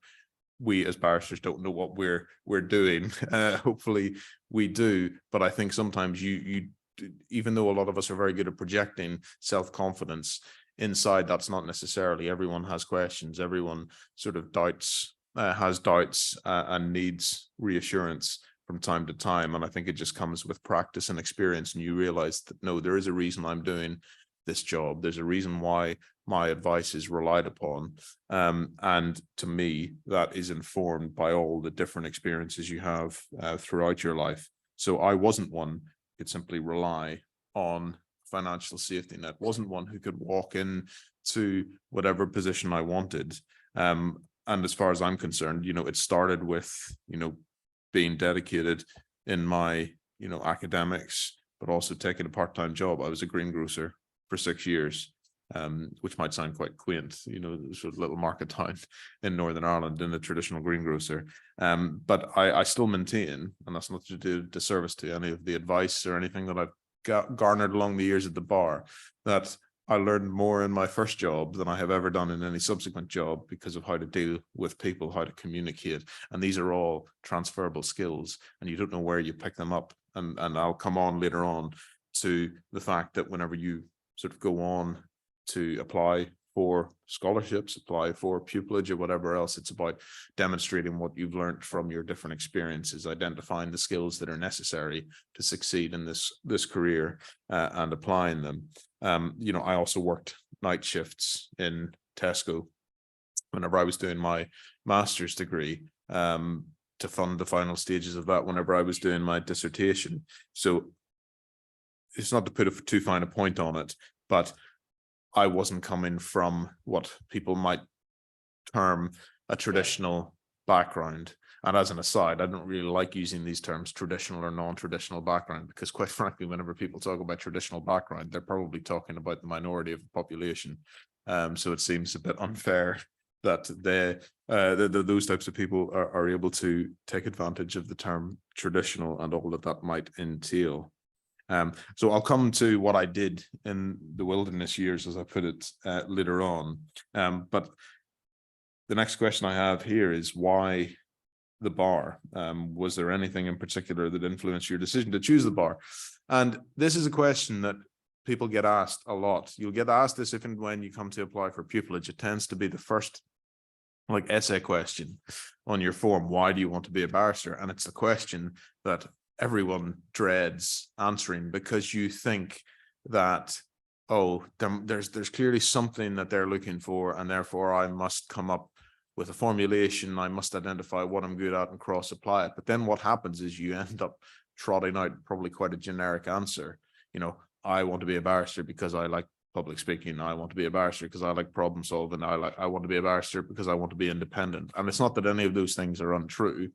we as barristers don't know what we're doing. Hopefully we do, but I think sometimes you even though a lot of us are very good at projecting self-confidence, inside that's not necessarily. Everyone has questions, everyone sort of has doubts and needs reassurance from time to time. And I think it just comes with practice and experience, and you realize that no, there is a reason I'm doing this job. There's a reason why my advice is relied upon. And to me, that is informed by all the different experiences you have throughout your life. So I wasn't one who could simply rely on financial safety net, wasn't one who could walk in to whatever position I wanted. And as far as I'm concerned, it started with, being dedicated in my, academics, but also taking a part-time job. I was a greengrocer for 6 years, which might sound quite quaint, sort of little market town in Northern Ireland in a traditional greengrocer. But I still maintain, and that's not to do disservice to any of the advice or anything that I've garnered along the years at the bar, that I learned more in my first job than I have ever done in any subsequent job because of how to deal with people, how to communicate. And these are all transferable skills, and you don't know where you pick them up. And I'll come on later on to the fact that whenever you sort of go on to apply for scholarships, apply for pupillage or whatever else, it's about demonstrating what you've learned from your different experiences, identifying the skills that are necessary to succeed in this career and applying them. I also worked night shifts in Tesco whenever I was doing my master's degree to fund the final stages of that whenever I was doing my dissertation. So it's not to put too fine a point on it, but I wasn't coming from what people might term a traditional background. And as an aside, I don't really like using these terms, traditional or non-traditional background, because quite frankly, whenever people talk about traditional background, they're probably talking about the minority of the population. So it seems a bit unfair that those types of people are able to take advantage of the term traditional and all that might entail. So I'll come to what I did in the wilderness years, as I put it, later on. But the next question I have here is why the bar? Was there anything in particular that influenced your decision to choose the bar? And this is a question that people get asked a lot. You'll get asked this if and when you come to apply for pupillage. It tends to be the first essay question on your form. Why do you want to be a barrister? And it's the question that everyone dreads answering, because you think that, oh, there's clearly something that they're looking for, and therefore I must come up with a formulation. I must identify what I'm good at and cross apply it. But then what happens is you end up trotting out probably quite a generic answer. You know, I want to be a barrister because I like public speaking. I want to be a barrister because I like problem solving. I want to be a barrister because I want to be independent. And it's not that any of those things are untrue,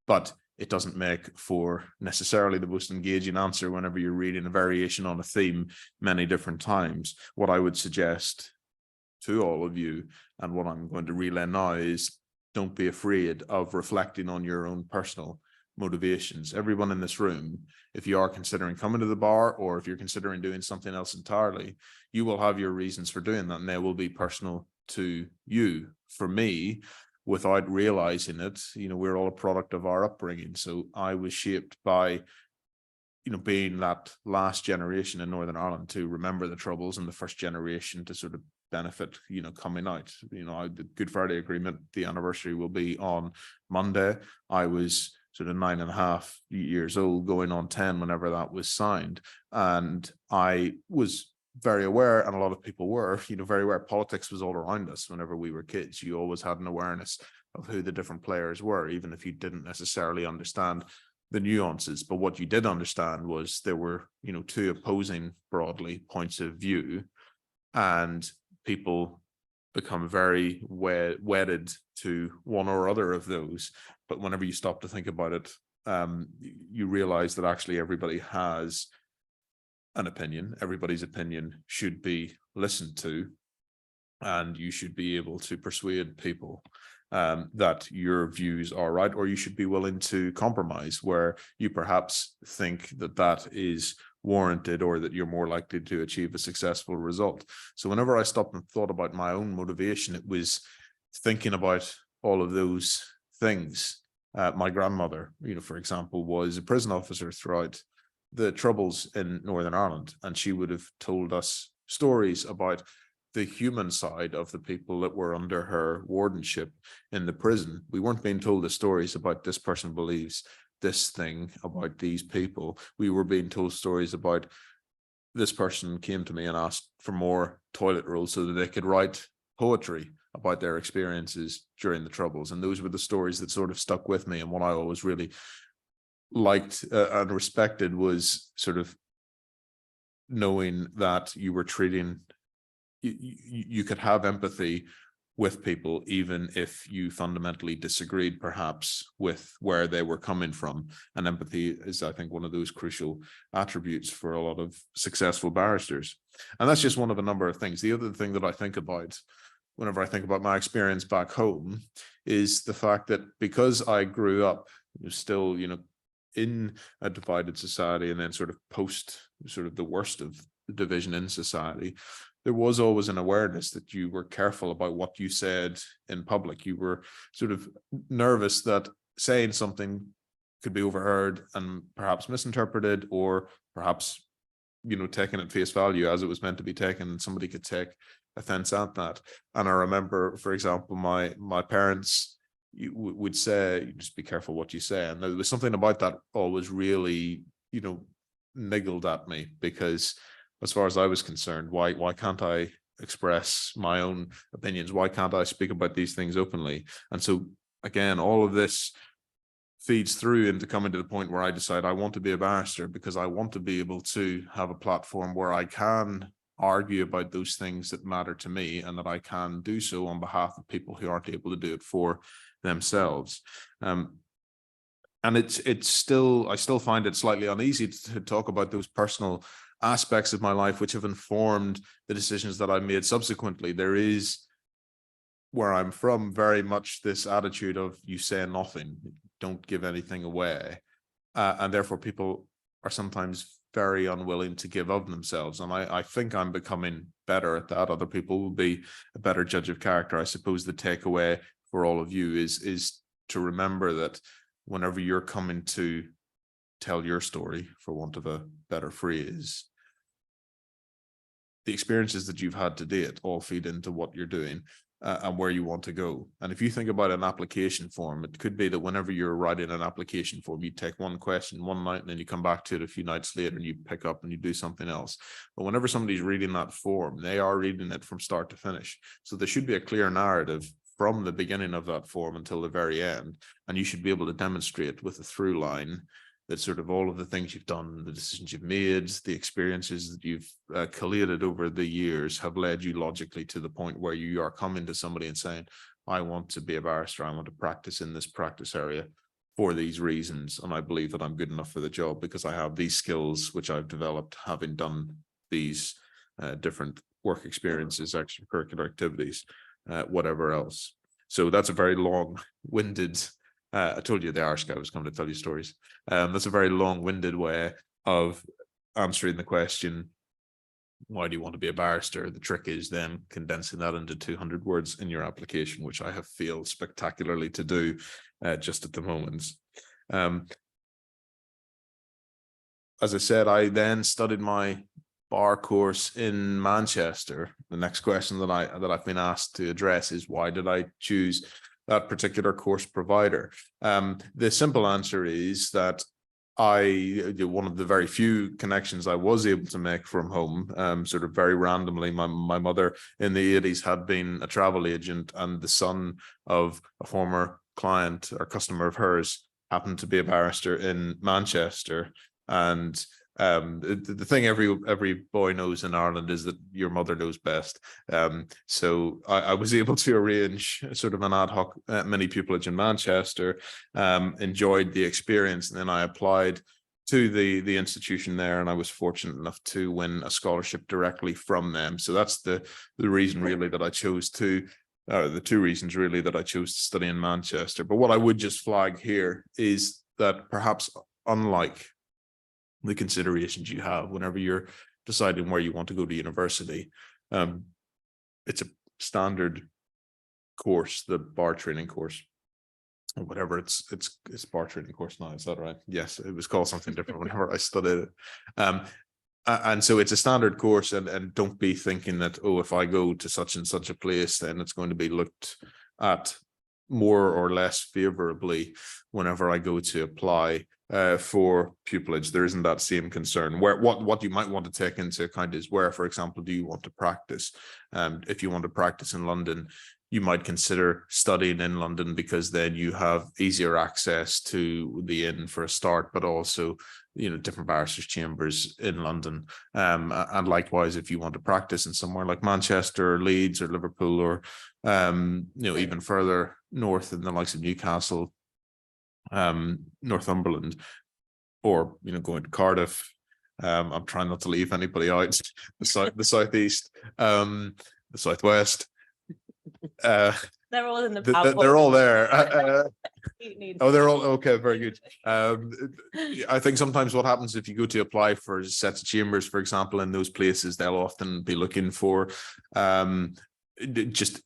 but it doesn't make for necessarily the most engaging answer whenever you're reading a variation on a theme many different times. What I would suggest to all of you, and what I'm going to relay now, is don't be afraid of reflecting on your own personal motivations. Everyone in this room, if you are considering coming to the bar, or if you're considering doing something else entirely, you will have your reasons for doing that, and they will be personal to you. For me, without realizing it, you know, we're all a product of our upbringing. So I was shaped by, you know, being that last generation in Northern Ireland to remember the Troubles, and the first generation to sort of benefit, you know, coming out. You know, the Good Friday Agreement, the anniversary will be on Monday. I was sort of 9.5 years old, going on 10 whenever that was signed. And I was very aware, and a lot of people were, you know, very aware politics was all around us whenever we were kids. You always had an awareness of who the different players were, even if you didn't necessarily understand the nuances. But what you did understand was there were, you know, two opposing, broadly, points of view, and people become very wedded to one or other of those. But whenever you stop to think about it, you realize that actually everybody has an opinion. Everybody's opinion should be listened to, and you should be able to persuade people that your views are right, or you should be willing to compromise where you perhaps think that that is warranted, or that you're more likely to achieve a successful result. So whenever I stopped and thought about my own motivation, it was thinking about all of those things. My grandmother, you know, for example, was a prison officer throughout the Troubles in Northern Ireland, and she would have told us stories about the human side of the people that were under her wardenship in the prison. We weren't being told the stories about this person believes this thing about these people. We were being told stories about this person came to me and asked for more toilet rolls so that they could write poetry about their experiences during the Troubles. And those were the stories that sort of stuck with me. And what I always really liked and respected was sort of knowing that you were treating, you could have empathy with people, even if you fundamentally disagreed perhaps with where they were coming from. And empathy is, I think, one of those crucial attributes for a lot of successful barristers. And that's just one of a number of things. The other thing that I think about whenever I think about my experience back home is the fact that because I grew up still, you know, in a divided society, and then sort of post sort of the worst of the division in society, there was always an awareness that you were careful about what you said in public. You were sort of nervous that saying something could be overheard and perhaps misinterpreted, or perhaps, you know, taken at face value as it was meant to be taken, and somebody could take offense at that. And I remember, for example, my parents would say, just be careful what you say. And there was something about that always really, you know, niggled at me, because as far as I was concerned, why can't I express my own opinions? Why can't I speak about these things openly? And so again, all of this feeds through into coming to the point where I decide I want to be a barrister, because I want to be able to have a platform where I can argue about those things that matter to me, and that I can do so on behalf of people who aren't able to do it for themselves. And it's still, I still find it slightly uneasy to talk about those personal aspects of my life which have informed the decisions that I made subsequently. There is, where I'm from, very much this attitude of you say nothing, don't give anything away, and therefore people are sometimes very unwilling to give of themselves. And I think I'm becoming better at that. Other people will be a better judge of character. I suppose the takeaway for all of you is to remember that whenever you're coming to tell your story, for want of a better phrase, the experiences that you've had to date all feed into what you're doing. and where you want to go. And if you think about an application form, it could be that whenever you're writing an application form, you take one question one night and then you come back to it a few nights later and you pick up and you do something else. But whenever somebody's reading that form, they are reading it from start to finish. So there should be a clear narrative from the beginning of that form until the very end. And you should be able to demonstrate with a through line that sort of all of the things you've done, the decisions you've made, the experiences that you've collated over the years have led you logically to the point where you are coming to somebody and saying, I want to be a barrister, I want to practice in this practice area for these reasons. And I believe that I'm good enough for the job because I have these skills, which I've developed having done these different work experiences, extracurricular activities, whatever else. So that's a very long-winded I told you the Irish guy was coming to tell you stories. That's a very long-winded way of answering the question, why do you want to be a barrister? The trick is then condensing that into 200 words in your application, which I have failed spectacularly to do just at the moment. As I said, I then studied my bar course in Manchester. The next question that I've been asked to address is, why did I choose that particular course provider? The simple answer is that one of the very few connections I was able to make from home, sort of very randomly, my mother in the 80s had been a travel agent, and the son of a former client or customer of hers happened to be a barrister in Manchester. And the thing every boy knows in Ireland is that your mother knows best. So I was able to arrange sort of an ad hoc mini pupillage in Manchester, enjoyed the experience, and then I applied to the institution there, and I was fortunate enough to win a scholarship directly from them. So that's the reason really that I chose to, the two reasons really that I chose to study in Manchester. But what I would just flag here is that perhaps unlike the considerations you have whenever you're deciding where you want to go to university, it's a standard course, the bar training course, or whatever. It's bar training course now, is that right? Yes, it was called something different whenever I studied it. And so it's a standard course, and don't be thinking that, oh, if I go to such and such a place, then it's going to be looked at more or less favorably whenever I go to apply for pupillage. There isn't that same concern. What you might want to take into account is where, for example, do you want to practice? If you want to practice in London, you might consider studying in London, because then you have easier access to the inn for a start, but also, you know, different barristers' chambers in London. And likewise, if you want to practice in somewhere like Manchester or Leeds or Liverpool, or you know, even further north in the likes of Newcastle, Northumberland, or, you know, going to Cardiff. I'm trying not to leave anybody out. The southeast, the southwest. They're all in the they're all there. Oh, they're all okay. Very good. I think sometimes what happens if you go to apply for sets of chambers, for example, in those places, they'll often be looking for just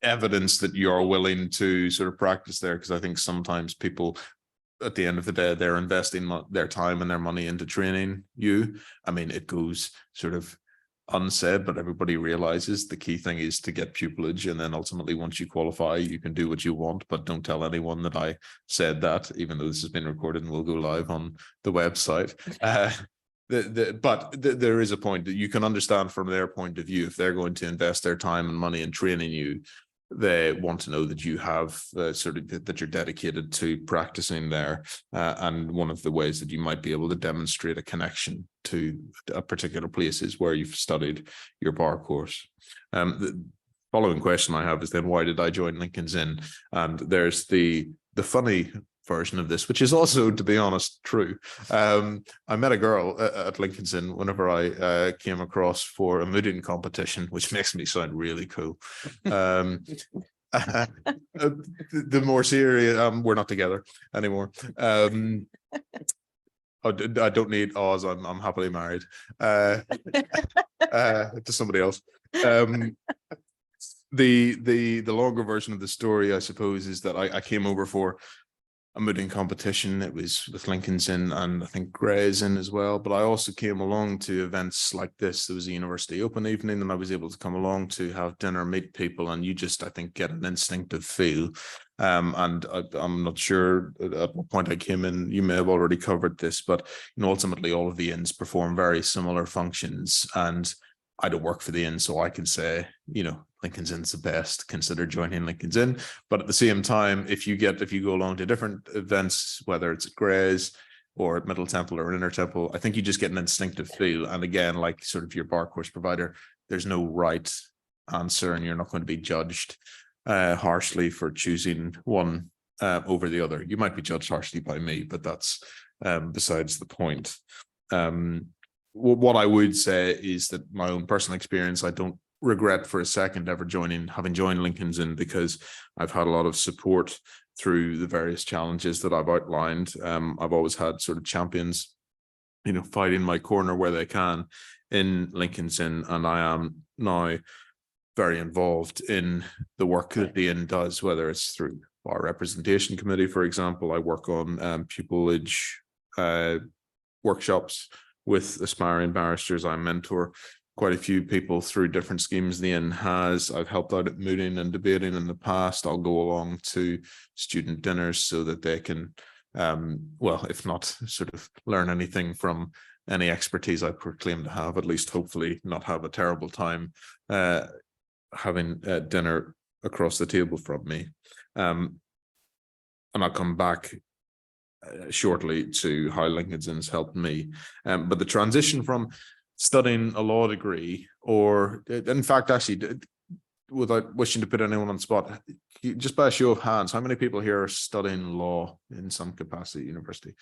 evidence that you're willing to sort of practice there, because I think sometimes people, at the end of the day, they're investing their time and their money into training you. I mean, it goes sort of unsaid, but everybody realizes the key thing is to get pupillage, and then ultimately once you qualify, you can do what you want, but don't tell anyone that I said that, even though this has been recorded and will go live on the website. But there is a point that you can understand from their point of view. If they're going to invest their time and money in training you, they want to know that you have sort of that you're dedicated to practicing there, and one of the ways that you might be able to demonstrate a connection to a particular place is where you've studied your bar course. The following question I have is then, why did I join Lincoln's Inn? And there's the funny version of this, which is also, to be honest, true. I met a girl at Lincoln's Inn whenever I came across for a mooting competition, which makes me sound really cool. The more serious, we're not together anymore. I don't need Oz. I'm happily married to somebody else. The longer version of the story, I suppose, is that I came over for a mooting competition. It was with Lincoln's Inn and I think Gray's Inn as well. But I also came along to events like this. There was a university open evening and I was able to come along to have dinner, meet people, and you just, I think, get an instinctive feel. And I'm not sure at what point I came in, you may have already covered this, but ultimately all of the inns perform very similar functions. And I don't work for the inn, so I can say, Lincoln's Inn's the best, consider joining Lincoln's Inn. But at the same time, if you go along to different events, whether it's at Gray's or at Middle Temple or Inner Temple, I think you just get an instinctive feel. And again, like sort of your bar course provider, there's no right answer and you're not going to be judged harshly for choosing one over the other. You might be judged harshly by me, but that's besides the point. What I would say is that my own personal experience, I don't regret for a second ever having joined Lincoln's Inn, because I've had a lot of support through the various challenges that I've outlined. I've always had sort of champions, fighting my corner where they can in Lincoln's Inn, and I am now very involved in the work that the inn does, whether it's through our representation committee, for example. I work on pupillage workshops with aspiring barristers. I mentor quite a few people through different schemes the inn has. I've helped out at mooting and debating in the past. I'll go along to student dinners so that they can, if not sort of learn anything from any expertise I proclaim to have, at least hopefully not have a terrible time having dinner across the table from me. And I'll come back shortly to how Lincoln's Inn's helped me. But the transition from studying a law degree, or in fact, actually, without wishing to put anyone on the spot, just by a show of hands, how many people here are studying law in some capacity at university?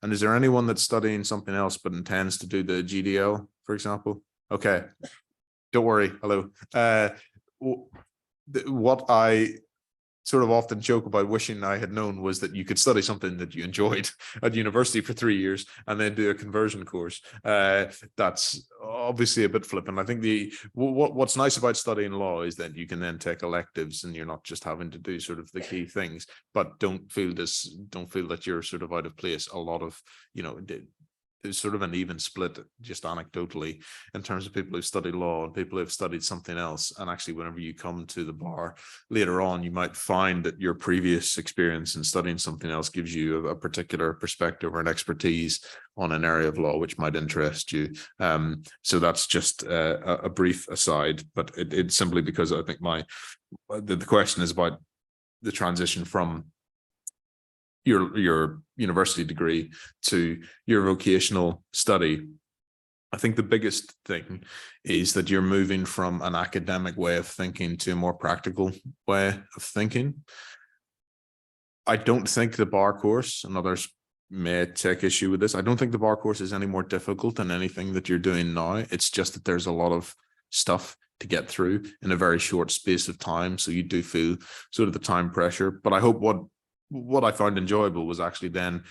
And is there anyone that's studying something else but intends to do the GDL, for example? Okay, don't worry. Hello. What I sort of often joke about wishing I had known was that you could study something that you enjoyed at university for 3 years and then do a conversion course. That's obviously a bit flippant. I think what's nice about studying law is that you can then take electives and you're not just having to do sort of the key things, but don't feel that you're sort of out of place. A lot of, there's sort of an even split, just anecdotally, in terms of people who study law and people who have studied something else. And actually, whenever you come to the bar later on, you might find that your previous experience in studying something else gives you a particular perspective or an expertise on an area of law which might interest you. So that's just a brief aside, but it's simply because I think the question is about the transition from your university degree to your vocational study. I think the biggest thing is that you're moving from an academic way of thinking to a more practical way of thinking. I don't think the bar course, and others may take issue with this, I don't think the bar course is any more difficult than anything that you're doing now. It's just that there's a lot of stuff to get through in a very short space of time. So you do feel sort of the time pressure. But I hope what I found enjoyable was actually then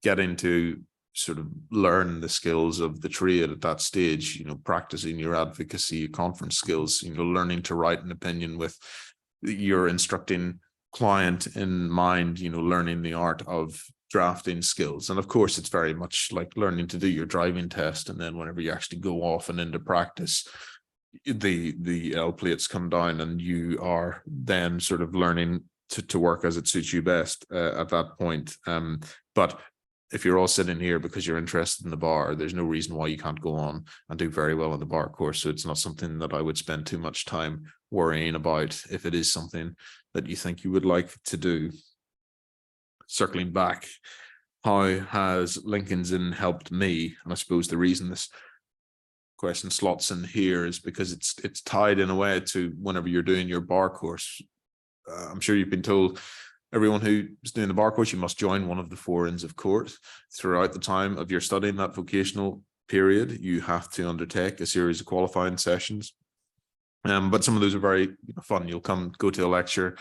getting to sort of learn the skills of the trade at that stage, practicing your advocacy, your conference skills, learning to write an opinion with your instructing client in mind, learning the art of drafting skills. And of course, it's very much like learning to do your driving test. And then whenever you actually go off and into practice, the L plates come down and you are then sort of learning to work as it suits you best at that point. But if you're all sitting here because you're interested in the bar, there's no reason why you can't go on and do very well on the bar course. So it's not something that I would spend too much time worrying about if it is something that you think you would like to do. Circling back, how has Lincoln's Inn helped me? And I suppose the reason this question slots in here is because it's tied in a way to whenever you're doing your bar course. I'm sure you've been told, everyone who is doing the bar course, you must join one of the 4 Inns of Court. Throughout the time of your studying that vocational period, you have to undertake a series of qualifying sessions. But some of those are very fun. You'll go to a lecture,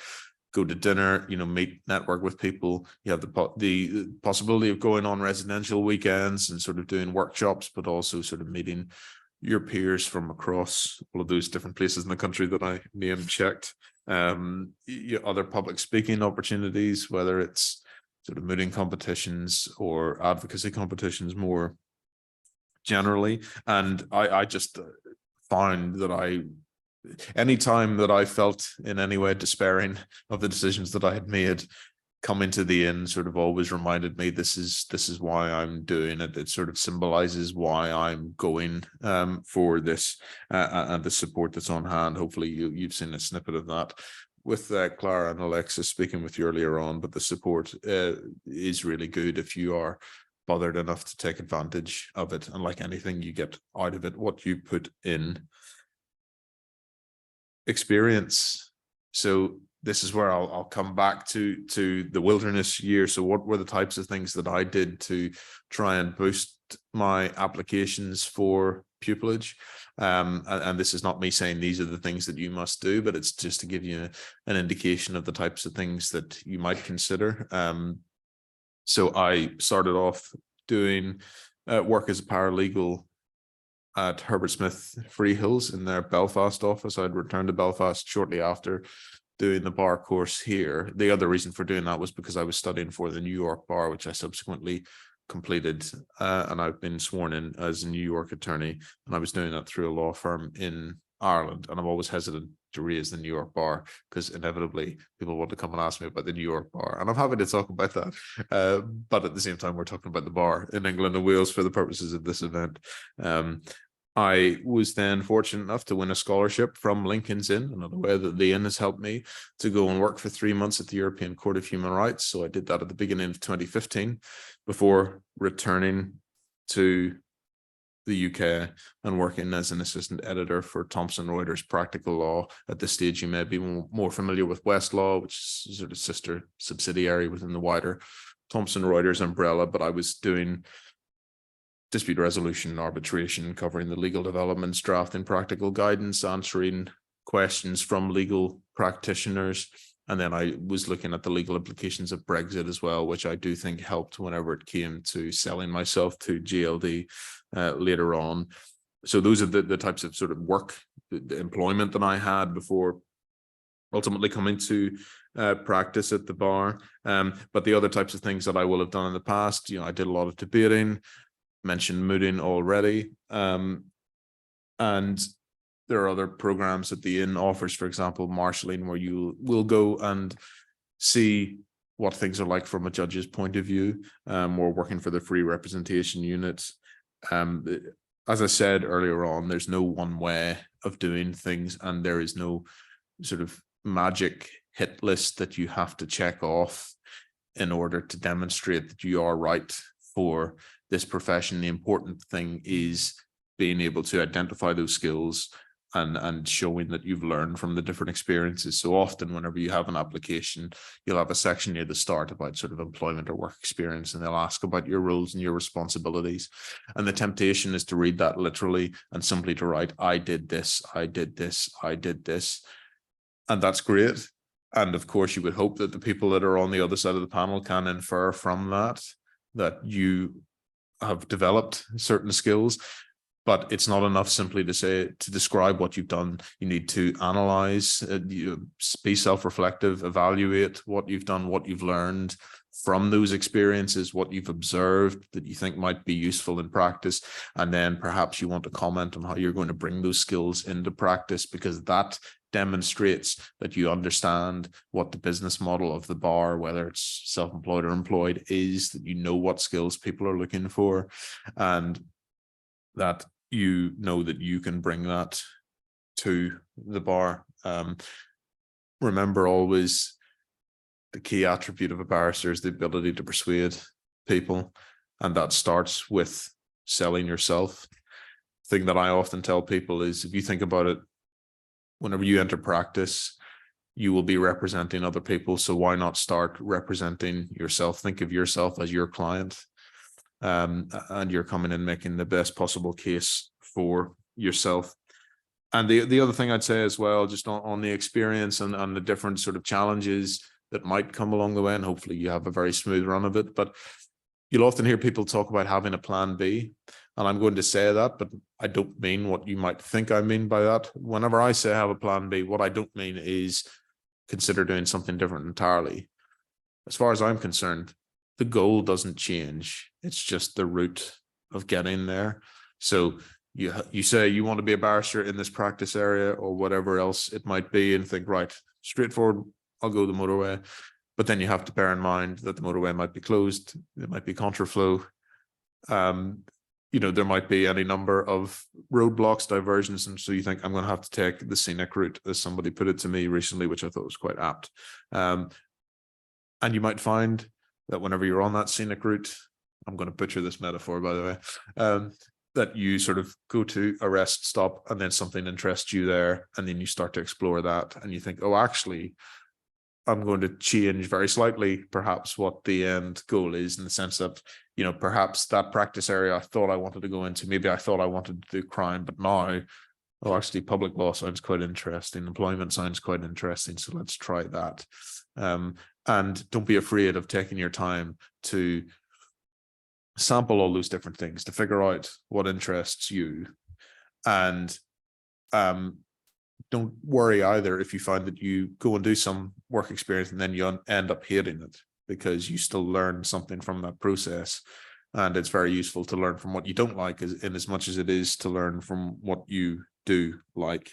go to dinner, meet, network with people. You have the possibility of going on residential weekends and sort of doing workshops, but also sort of meeting your peers from across all of those different places in the country that I name checked. Other public speaking opportunities, whether it's sort of mooting competitions or advocacy competitions more generally. And I just found that anytime that I felt in any way despairing of the decisions that I had made, coming to the inn sort of always reminded me this is why I'm doing it. It sort of symbolizes why I'm going for this and the support that's on hand. Hopefully you've seen a snippet of that with Clara and Alexis speaking with you earlier on, but the support is really good if you are bothered enough to take advantage of it. And like anything, you get out of it what you put in. Experience. So this is where I'll come back to the wilderness year. So what were the types of things that I did to try and boost my applications for pupillage? And this is not me saying these are the things that you must do, but it's just to give you an indication of the types of things that you might consider. So I started off doing work as a paralegal at Herbert Smith Freehills in their Belfast office. I'd returned to Belfast shortly after doing the bar course here. The other reason for doing that was because I was studying for the New York bar, which I subsequently completed, and I've been sworn in as a New York attorney, and I was doing that through a law firm in Ireland. And I'm always hesitant to raise the New York bar because inevitably people want to come and ask me about the New York bar, and I'm happy to talk about that, but at the same time we're talking about the bar in England and Wales for the purposes of this event. I was then fortunate enough to win a scholarship from Lincoln's Inn, another way that the Inn has helped me, to go and work for 3 months at the European Court of Human Rights. So I did that at the beginning of 2015 before returning to the UK and working as an assistant editor for Thomson Reuters Practical Law. At this stage, you may be more familiar with Westlaw, which is sort of sister subsidiary within the wider Thomson Reuters umbrella, but I was doing dispute resolution, arbitration, covering the legal developments, drafting practical guidance, answering questions from legal practitioners. And then I was looking at the legal implications of Brexit as well, which I do think helped whenever it came to selling myself to GLD later on. So those are the types of sort of work, the employment that I had before ultimately coming to practice at the bar. But the other types of things that I will have done in the past, I did a lot of debating, mentioned mooting already, and there are other programs that the Inn offers, for example, marshalling, where you will go and see what things are like from a judge's point of view, or working for the free representation unit. As I said earlier on, there's no one way of doing things, and there is no sort of magic hit list that you have to check off in order to demonstrate that you are right for this profession. The important thing is being able to identify those skills and showing that you've learned from the different experiences. So often whenever you have an application, you'll have a section near the start about sort of employment or work experience, and they'll ask about your roles and your responsibilities. And the temptation is to read that literally and simply to write, I did this, I did this, I did this. And that's great. And of course, you would hope that the people that are on the other side of the panel can infer from that you have developed certain skills. But it's not enough simply to describe what you've done. You need to analyze, be self-reflective, evaluate what you've done, what you've learned from those experiences, what you've observed that you think might be useful in practice. And then perhaps you want to comment on how you're going to bring those skills into practice, because that demonstrates that you understand what the business model of the bar, whether it's self-employed or employed, is, that you know what skills people are looking for, and that you know that you can bring that to the bar. Remember always, the key attribute of a barrister is the ability to persuade people, and that starts with selling yourself. The thing that I often tell people is, if you think about it, whenever you enter practice, you will be representing other people. So why not start representing yourself? Think of yourself as your client, and you're coming in making the best possible case for yourself. And the other thing I'd say as well, just on the experience and the different sort of challenges that might come along the way, and hopefully you have a very smooth run of it, but you'll often hear people talk about having a plan B. And I'm going to say that, but I don't mean what you might think I mean by that. Whenever I say have a plan B, what I don't mean is consider doing something different entirely. As far as I'm concerned, the goal doesn't change. It's just the route of getting there. So you say you want to be a barrister in this practice area or whatever else it might be, and think, right, straightforward, I'll go the motorway. But then you have to bear in mind that the motorway might be closed, there might be contraflow. There might be any number of roadblocks, diversions, and so you think, I'm going to have to take the scenic route, as somebody put it to me recently, which I thought was quite apt. And you might find that whenever you're on that scenic route, I'm going to butcher this metaphor, by the way, that you sort of go to a rest stop and then something interests you there, and then you start to explore that, and you think, oh, actually, I'm going to change very slightly perhaps what the end goal is, in the sense that, perhaps that practice area I thought I wanted to go into, maybe I thought I wanted to do crime, but now, oh, actually public law sounds quite interesting, employment sounds quite interesting, so let's try that. And don't be afraid of taking your time to sample all those different things, to figure out what interests you. And don't worry either if you find that you go and do some work experience and then you end up hating it, because you still learn something from that process. And it's very useful to learn from what you don't like, in as much as it is to learn from what you do like.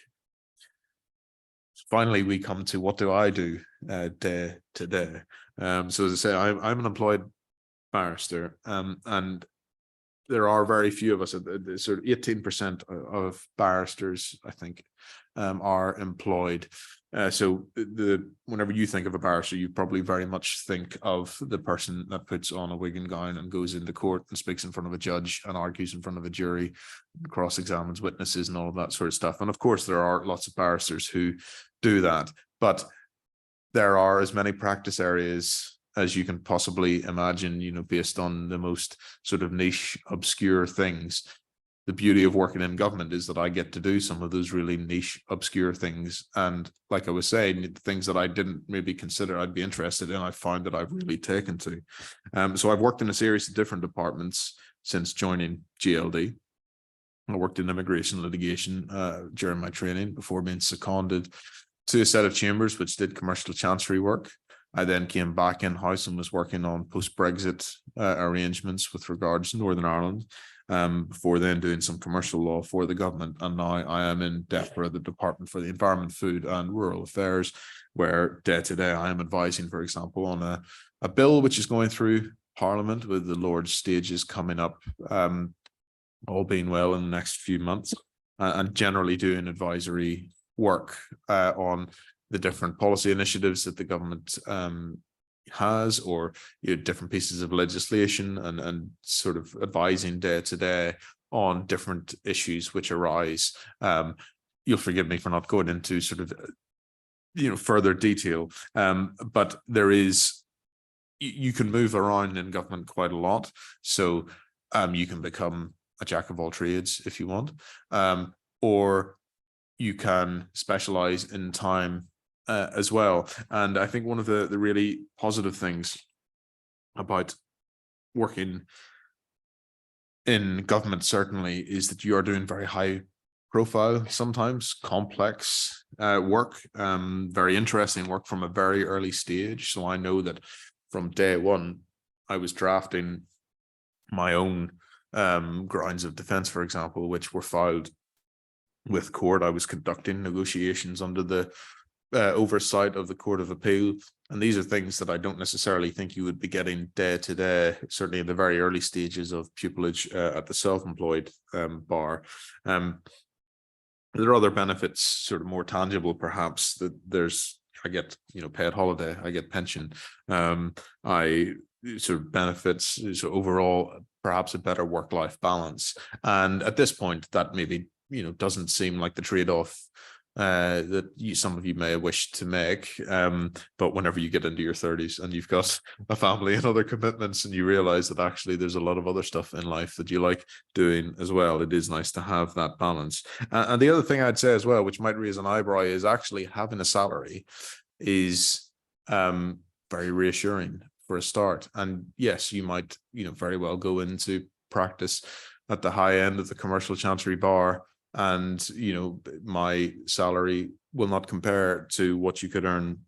Finally, we come to, what do I do day to day? So as I say, I'm an employed barrister, and there are very few of us. Sort of 18% of barristers, I think, are employed. So whenever you think of a barrister, you probably very much think of the person that puts on a wig and gown and goes into court and speaks in front of a judge and argues in front of a jury, cross-examines witnesses and all of that sort of stuff. And of course, there are lots of barristers who do that, but there are as many practice areas as you can possibly imagine, based on the most sort of niche, obscure things. The beauty of working in government is that I get to do some of those really niche, obscure things. And like I was saying, the things that I didn't maybe consider I'd be interested in, I found that I've really taken to. So I've worked in a series of different departments since joining GLD. I worked in immigration litigation during my training before being seconded to a set of chambers which did commercial chancery work. I then came back in-house and was working on post-Brexit arrangements with regards to Northern Ireland, before then doing some commercial law for the government. And now I am in DEFRA, the Department for the Environment, Food and Rural Affairs, where day to day I am advising, for example, on a bill which is going through Parliament, with the Lord's stages coming up, all being well, in the next few months, and generally doing advisory work on the different policy initiatives that the government has, or different pieces of legislation, and sort of advising day to day on different issues which arise. You'll forgive me for not going into sort of further detail, but there is, you can move around in government quite a lot. So you can become a jack of all trades if you want, or you can specialize in time as well. And I think one of the really positive things about working in government, certainly, is that you are doing very high profile, sometimes complex work, very interesting work from a very early stage. So I know that from day one, I was drafting my own grounds of defense, for example, which were filed with court. I was conducting negotiations under the oversight of the Court of Appeal. And these are things that I don't necessarily think you would be getting day to day, certainly in the very early stages of pupillage at the self-employed bar. There are other benefits, sort of more tangible, perhaps, that I get, paid holiday, I get pension, I sort of benefits, so overall, perhaps a better work-life balance. And at this point, that maybe, doesn't seem like the trade-off that some of you may wish to make, but whenever you get into your 30s and you've got a family and other commitments, and you realize that actually there's a lot of other stuff in life that you like doing as well, it is nice to have that balance. And the other thing I'd say as well, which might raise an eyebrow, is actually having a salary is very reassuring for a start. And yes, you might very well go into practice at the high end of the commercial chancery bar, and my salary will not compare to what you could earn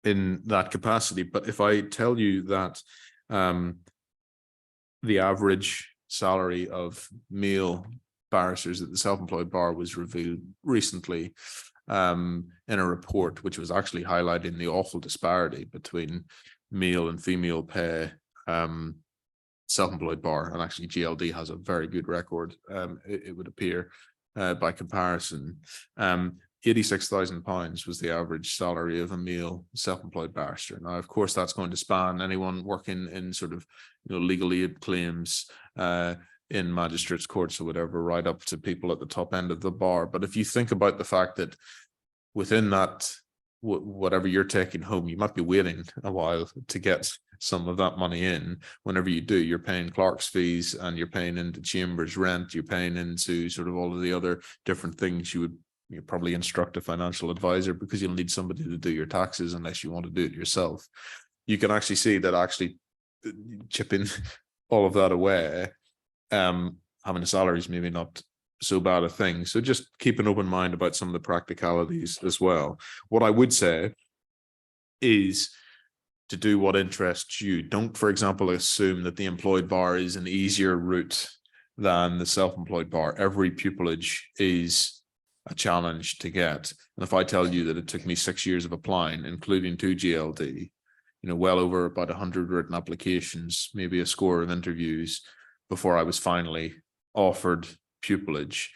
in that capacity. But if I tell you that The average salary of male barristers at the self-employed bar was revealed recently in a report which was actually highlighting the awful disparity between male and female pay self-employed bar, and actually GLD has a very good record, it would appear, by comparison. £86,000 was the average salary of a male self-employed barrister. Now, of course, that's going to span anyone working in sort of, legal aid claims in magistrates' courts or whatever, right up to people at the top end of the bar. But if you think about the fact that within that, whatever you're taking home, you might be waiting a while to get some of that money in. Whenever you do, you're paying clerk's fees and you're paying into chambers rent, you're paying into sort of all of the other different things you probably instruct a financial advisor, because you'll need somebody to do your taxes unless you want to do it yourself. You can actually see that actually chipping all of that away, having a salary is maybe not so bad a thing. So just keep an open mind about some of the practicalities as well. What I would say is to do what interests you. Don't, for example, assume that the employed bar is an easier route than the self-employed bar. Every pupillage is a challenge to get. And if I tell you that it took me 6 years of applying, including 2 GLD, well over about 100 written applications, maybe a score of interviews before I was finally offered pupillage,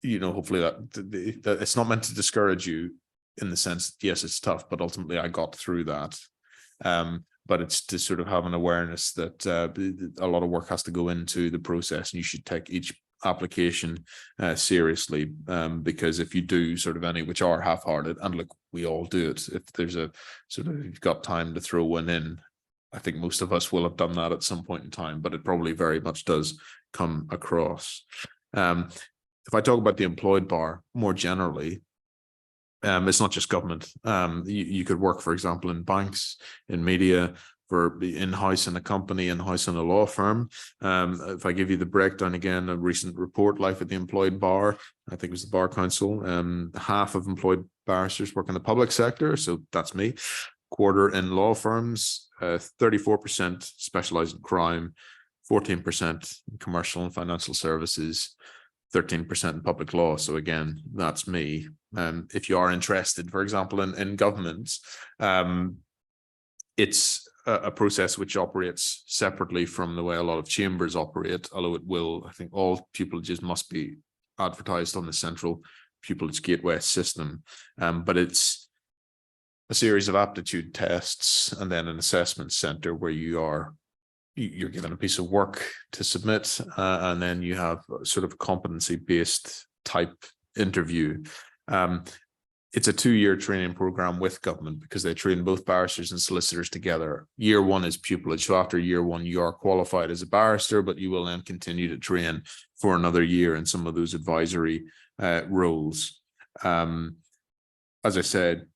hopefully that it's not meant to discourage you in the sense that, yes, it's tough, but ultimately I got through that. But it's to sort of have an awareness that a lot of work has to go into the process, and you should take each application seriously, because if you do sort of any which are half-hearted, and look, we all do it, if there's a sort of, you've got time to throw one in, I think most of us will have done that at some point in time, but it probably very much does come across. If I talk about the employed bar more generally, it's not just government. You could work, for example, in banks, in media, for in-house in a company, in-house in a law firm. If I give you the breakdown again, a recent report, Life at the Employed Bar, I think it was the Bar Council, half of employed barristers work in the public sector, so that's me. Quarter in law firms, 34% specialize in crime, 14% in commercial and financial services, 13% in public law. So again, that's me. If you are interested, for example, in government, it's a process which operates separately from the way a lot of chambers operate, although it will, I think all pupillages must be advertised on the central pupillage gateway system. But it's a series of aptitude tests and then an assessment center where you're given a piece of work to submit, and then you have sort of a competency-based type interview. It's a 2-year training program with government, because they train both barristers and solicitors together. Year 1 is pupillage. So after year 1, you are qualified as a barrister, but you will then continue to train for another year in some of those advisory roles. As I said,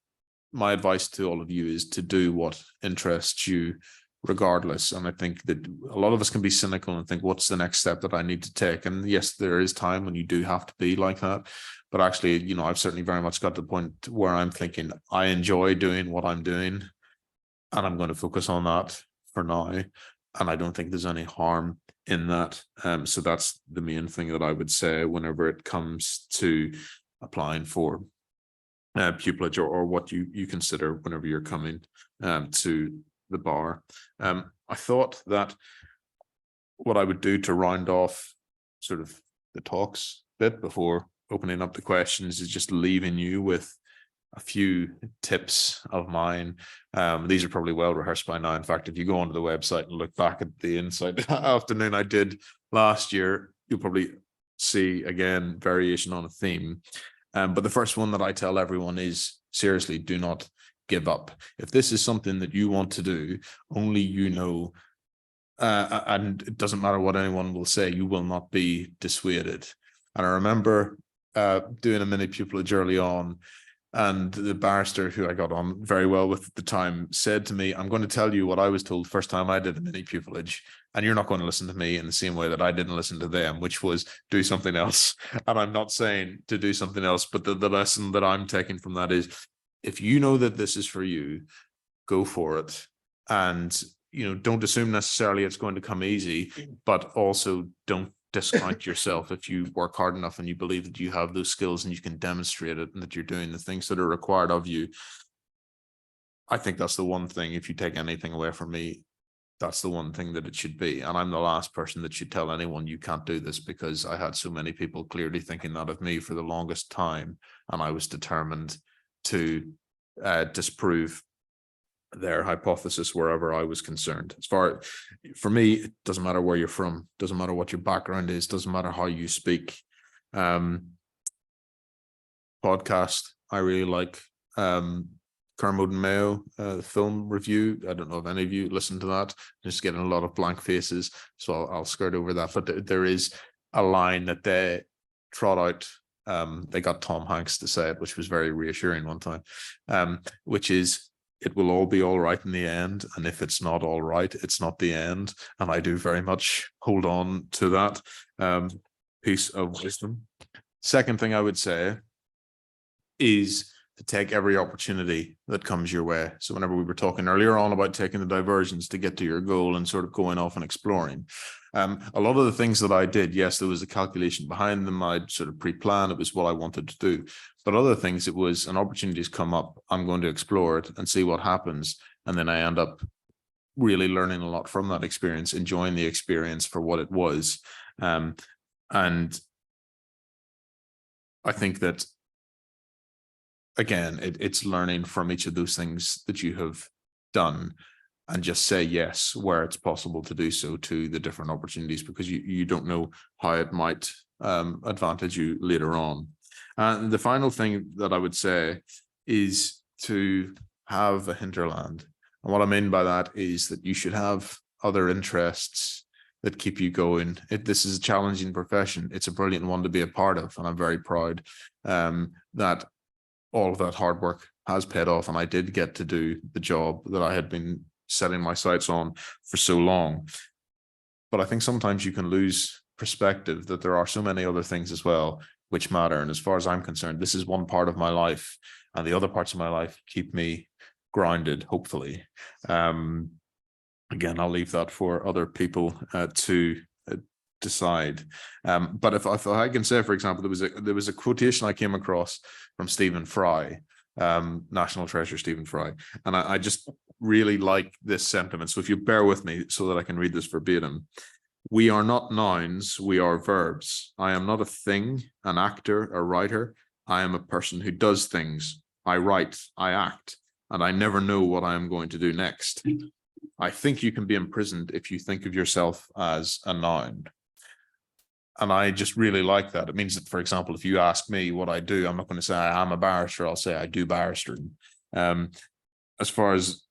my advice to all of you is to do what interests you regardless. And I think that a lot of us can be cynical and think, what's the next step that I need to take? And yes, there is time when you do have to be like that. But actually, I've certainly very much got to the point where I'm thinking, I enjoy doing what I'm doing, and I'm going to focus on that for now. And I don't think there's any harm in that. So that's the main thing that I would say whenever it comes to applying for pupillage or what you consider whenever you're coming to the bar. I thought that what I would do to round off sort of the talks bit before opening up the questions is just leaving you with a few tips of mine. These are probably well rehearsed by now. In fact, if you go onto the website and look back at the Innsight afternoon I did last year, you'll probably see again variation on a theme. But the first one that I tell everyone is, seriously, do not give up. If this is something that you want to do, only you know, and it doesn't matter what anyone will say, you will not be dissuaded. And I remember doing a mini pupillage early on, and the barrister who I got on very well with at the time said to me, I'm going to tell you what I was told first time I did a mini pupillage, and you're not going to listen to me in the same way that I didn't listen to them, which was do something else. And I'm not saying to do something else, but the lesson that I'm taking from that is, if you know that this is for you, go for it. And don't assume necessarily it's going to come easy, but also don't discount yourself if you work hard enough and you believe that you have those skills and you can demonstrate it and that you're doing the things that are required of you. I think that's the one thing, if you take anything away from me, that's the one thing that it should be. And I'm the last person that should tell anyone you can't do this, because I had so many people clearly thinking that of me for the longest time, and I was determined to disprove their hypothesis wherever I was concerned. For me, it doesn't matter where you're from, doesn't matter what your background is, doesn't matter how you speak. Podcast, I really like Kermode and Mayo film review. I don't know if any of you listened to that. Just getting a lot of blank faces, so I'll skirt over that. But there is a line that they trot out. They got Tom Hanks to say it, which was very reassuring one time, which is, "It will all be all right in the end, and if it's not all right, it's not the end." And I do very much hold on to that piece of wisdom. Second thing I would say is to take every opportunity that comes your way. So whenever we were talking earlier on about taking the diversions to get to your goal and sort of going off and exploring, a lot of the things that I did, yes, there was a calculation behind them. I'd sort of pre-planned, it was what I wanted to do. But other things, it was an opportunity's come up, I'm going to explore it and see what happens. And then I end up really learning a lot from that experience, enjoying the experience for what it was. And I think that, again, it's learning from each of those things that you have done, and just say yes where it's possible to do so to the different opportunities, because you don't know how it might advantage you later on. And the final thing that I would say is to have a hinterland. And what I mean by that is that you should have other interests that keep you going. This is a challenging profession. It's a brilliant one to be a part of, and I'm very proud that all of that hard work has paid off, and I did get to do the job that I had been setting my sights on for so long. But I think sometimes you can lose perspective that there are so many other things as well which matter. And as far as I'm concerned, this is one part of my life, and the other parts of my life keep me grounded, hopefully. Again, I'll leave that for other people to decide. But if I can say, for example, there was a quotation I came across from Stephen Fry, National Treasure Stephen Fry, and I just really like this sentiment. So if you bear with me so that I can read this verbatim. "We are not nouns, we are verbs. I am not a thing, an actor, a writer. I am a person who does things. I write, I act, and I never know what I am going to do next. I think you can be imprisoned if you think of yourself as a noun." And I just really like that. It means that, for example, if you ask me what I do, I'm not going to say I am a barrister. I'll say I do barristering. As far as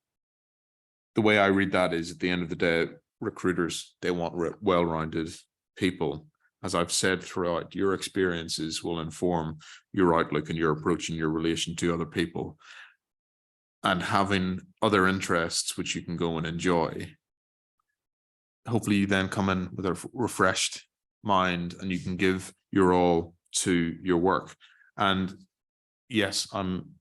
the way I read that is, at the end of the day, recruiters, they want well-rounded people. As I've said throughout, your experiences will inform your outlook and your approach and your relation to other people. And having other interests which you can go and enjoy, hopefully you then come in with a refreshed mind and you can give your all to your work. And yes, I'm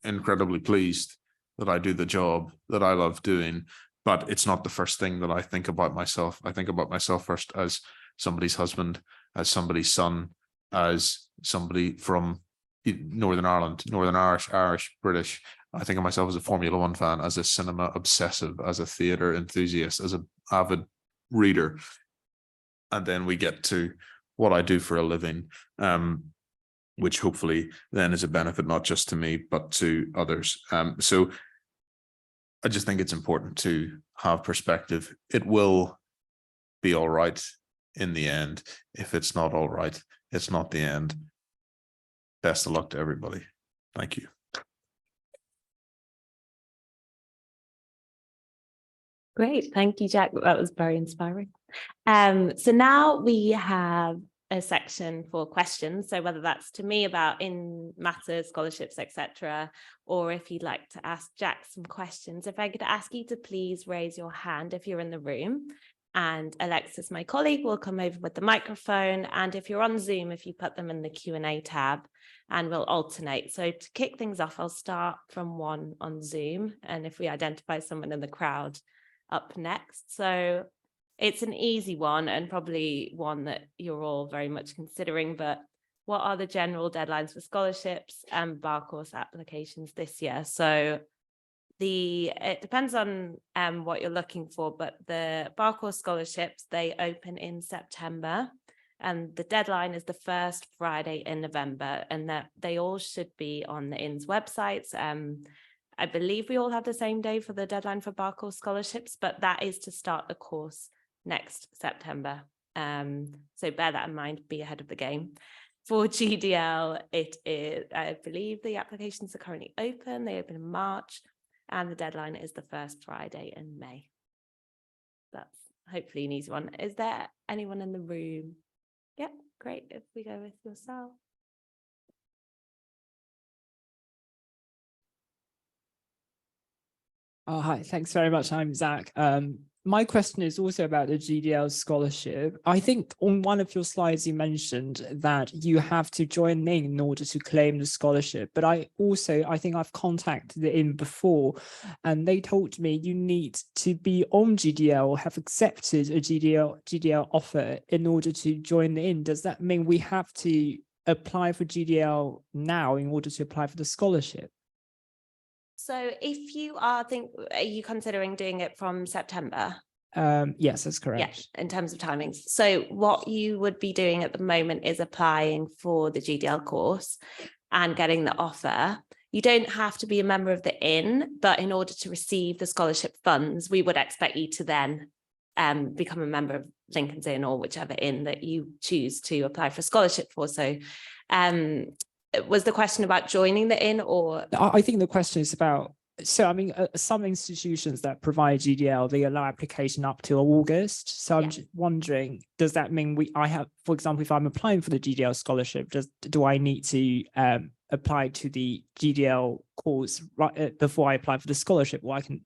incredibly pleased that I do the job that I love doing, but it's not the first thing that I think about myself. I think about myself first as somebody's husband, as somebody's son, as somebody from Northern Ireland, Northern Irish, British. I think of myself as a Formula One fan, as a cinema obsessive, as a theatre enthusiast, as an avid reader. And then we get to what I do for a living, which hopefully then is a benefit not just to me, but to others. So I just think it's important to have perspective. It will be all right in the end. If it's not all right, it's not the end. Best of luck to everybody. Thank you. Great. Thank you, Jack. That was very inspiring. So now we have a section for questions. So whether that's to me about in matters, scholarships, etc., or if you'd like to ask Jack some questions, if I could ask you to please raise your hand if you're in the room, and Alexis, my colleague, will come over with the microphone. And if you're on Zoom, if you put them in the Q&A tab, and we'll alternate. So to kick things off, I'll start from one on Zoom. And if we identify someone in the crowd, up next. So it's an easy one and probably one that you're all very much considering, but what are the general deadlines for scholarships and bar course applications this year? So it depends on what you're looking for, but the bar course scholarships, they open in September, and the deadline is the first Friday in November, and that they all should be on the INS websites. I believe we all have the same day for the deadline for bar course scholarships, but that is to start the course next September. So bear that in mind, be ahead of the game. For GDL, it is, I believe the applications are currently open. They open in March, and the deadline is the first Friday in May. That's hopefully an easy one. Is there anyone in the room? Yep, great. If we go with yourself. Oh, hi, thanks very much. I'm Zach. My question is also about the GDL scholarship. I think on one of your slides, you mentioned that you have to join in order to claim the scholarship. But I think I've contacted the IN before, and they told me you need to be on GDL, have accepted a GDL offer in order to join the IN. Does that mean we have to apply for GDL now in order to apply for the scholarship? So if you are you considering doing it from September? Yes, that's correct. Yes, in terms of timings. So what you would be doing at the moment is applying for the GDL course and getting the offer. You don't have to be a member of the IN, but in order to receive the scholarship funds, we would expect you to then become a member of Lincoln's Inn or whichever IN that you choose to apply for scholarship for. So was the question about joining the IN, or? I think the question is about, so I mean, some institutions that provide GDL, they allow application up till August. So I'm just wondering, does that mean I have, for example, if I'm applying for the GDL scholarship, do I need to apply to the GDL course right before I apply for the scholarship, or I can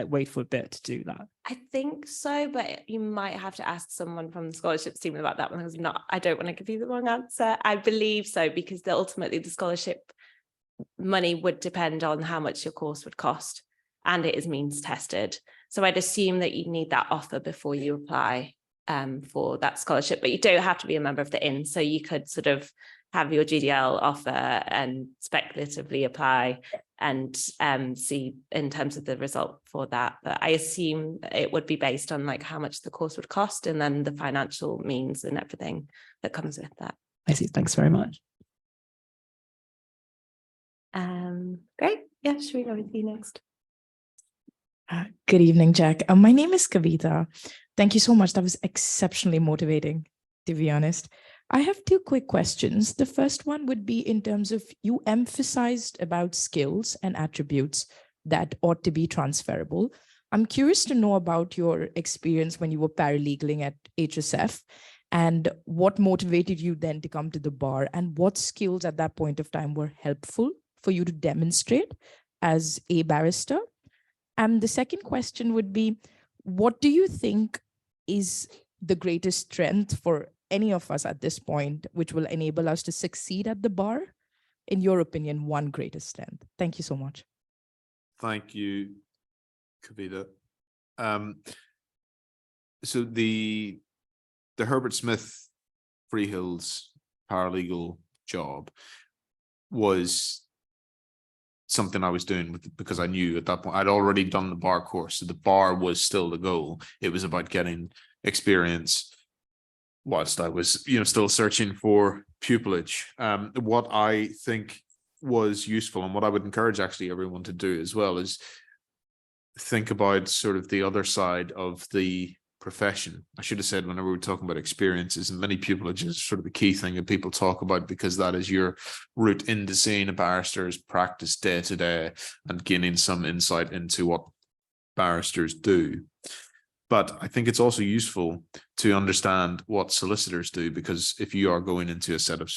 wait for a bit to do that? I think so, but you might have to ask someone from the scholarships team about that one, because I don't want to give you the wrong answer. I believe so, because ultimately the scholarship money would depend on how much your course would cost, and it is means tested. So I'd assume that you need that offer before you apply for that scholarship, but you don't have to be a member of the IN. So you could sort of have your GDL offer and speculatively apply and see in terms of the result for that. But I assume it would be based on how much the course would cost, and then the financial means and everything that comes with that. I see. Thanks very much. Great. Yeah, should we go with you next? Good evening, Jack. My name is Kavita. Thank you so much. That was exceptionally motivating, to be honest. I have two quick questions. The first one would be in terms of, you emphasized about skills and attributes that ought to be transferable. I'm curious to know about your experience when you were paralegaling at HSF, and what motivated you then to come to the bar, and what skills at that point of time were helpful for you to demonstrate as a barrister. And the second question would be, what do you think is the greatest strength for any of us at this point, which will enable us to succeed at the bar? In your opinion, one greatest strength. Thank you so much. Thank you, Kavita. So the Herbert Smith Freehills paralegal job was something I was doing because I knew at that point I'd already done the bar course. So the bar was still the goal. It was about getting experience whilst I was, still searching for pupillage. What I think was useful, and what I would encourage actually everyone to do as well, is think about sort of the other side of the profession. I should have said, whenever we were talking about experiences, and many pupillage is sort of the key thing that people talk about, because that is your route into seeing a barrister's practice day to day and gaining some insight into what barristers do. But I think it's also useful to understand what solicitors do, because if you are going into a set of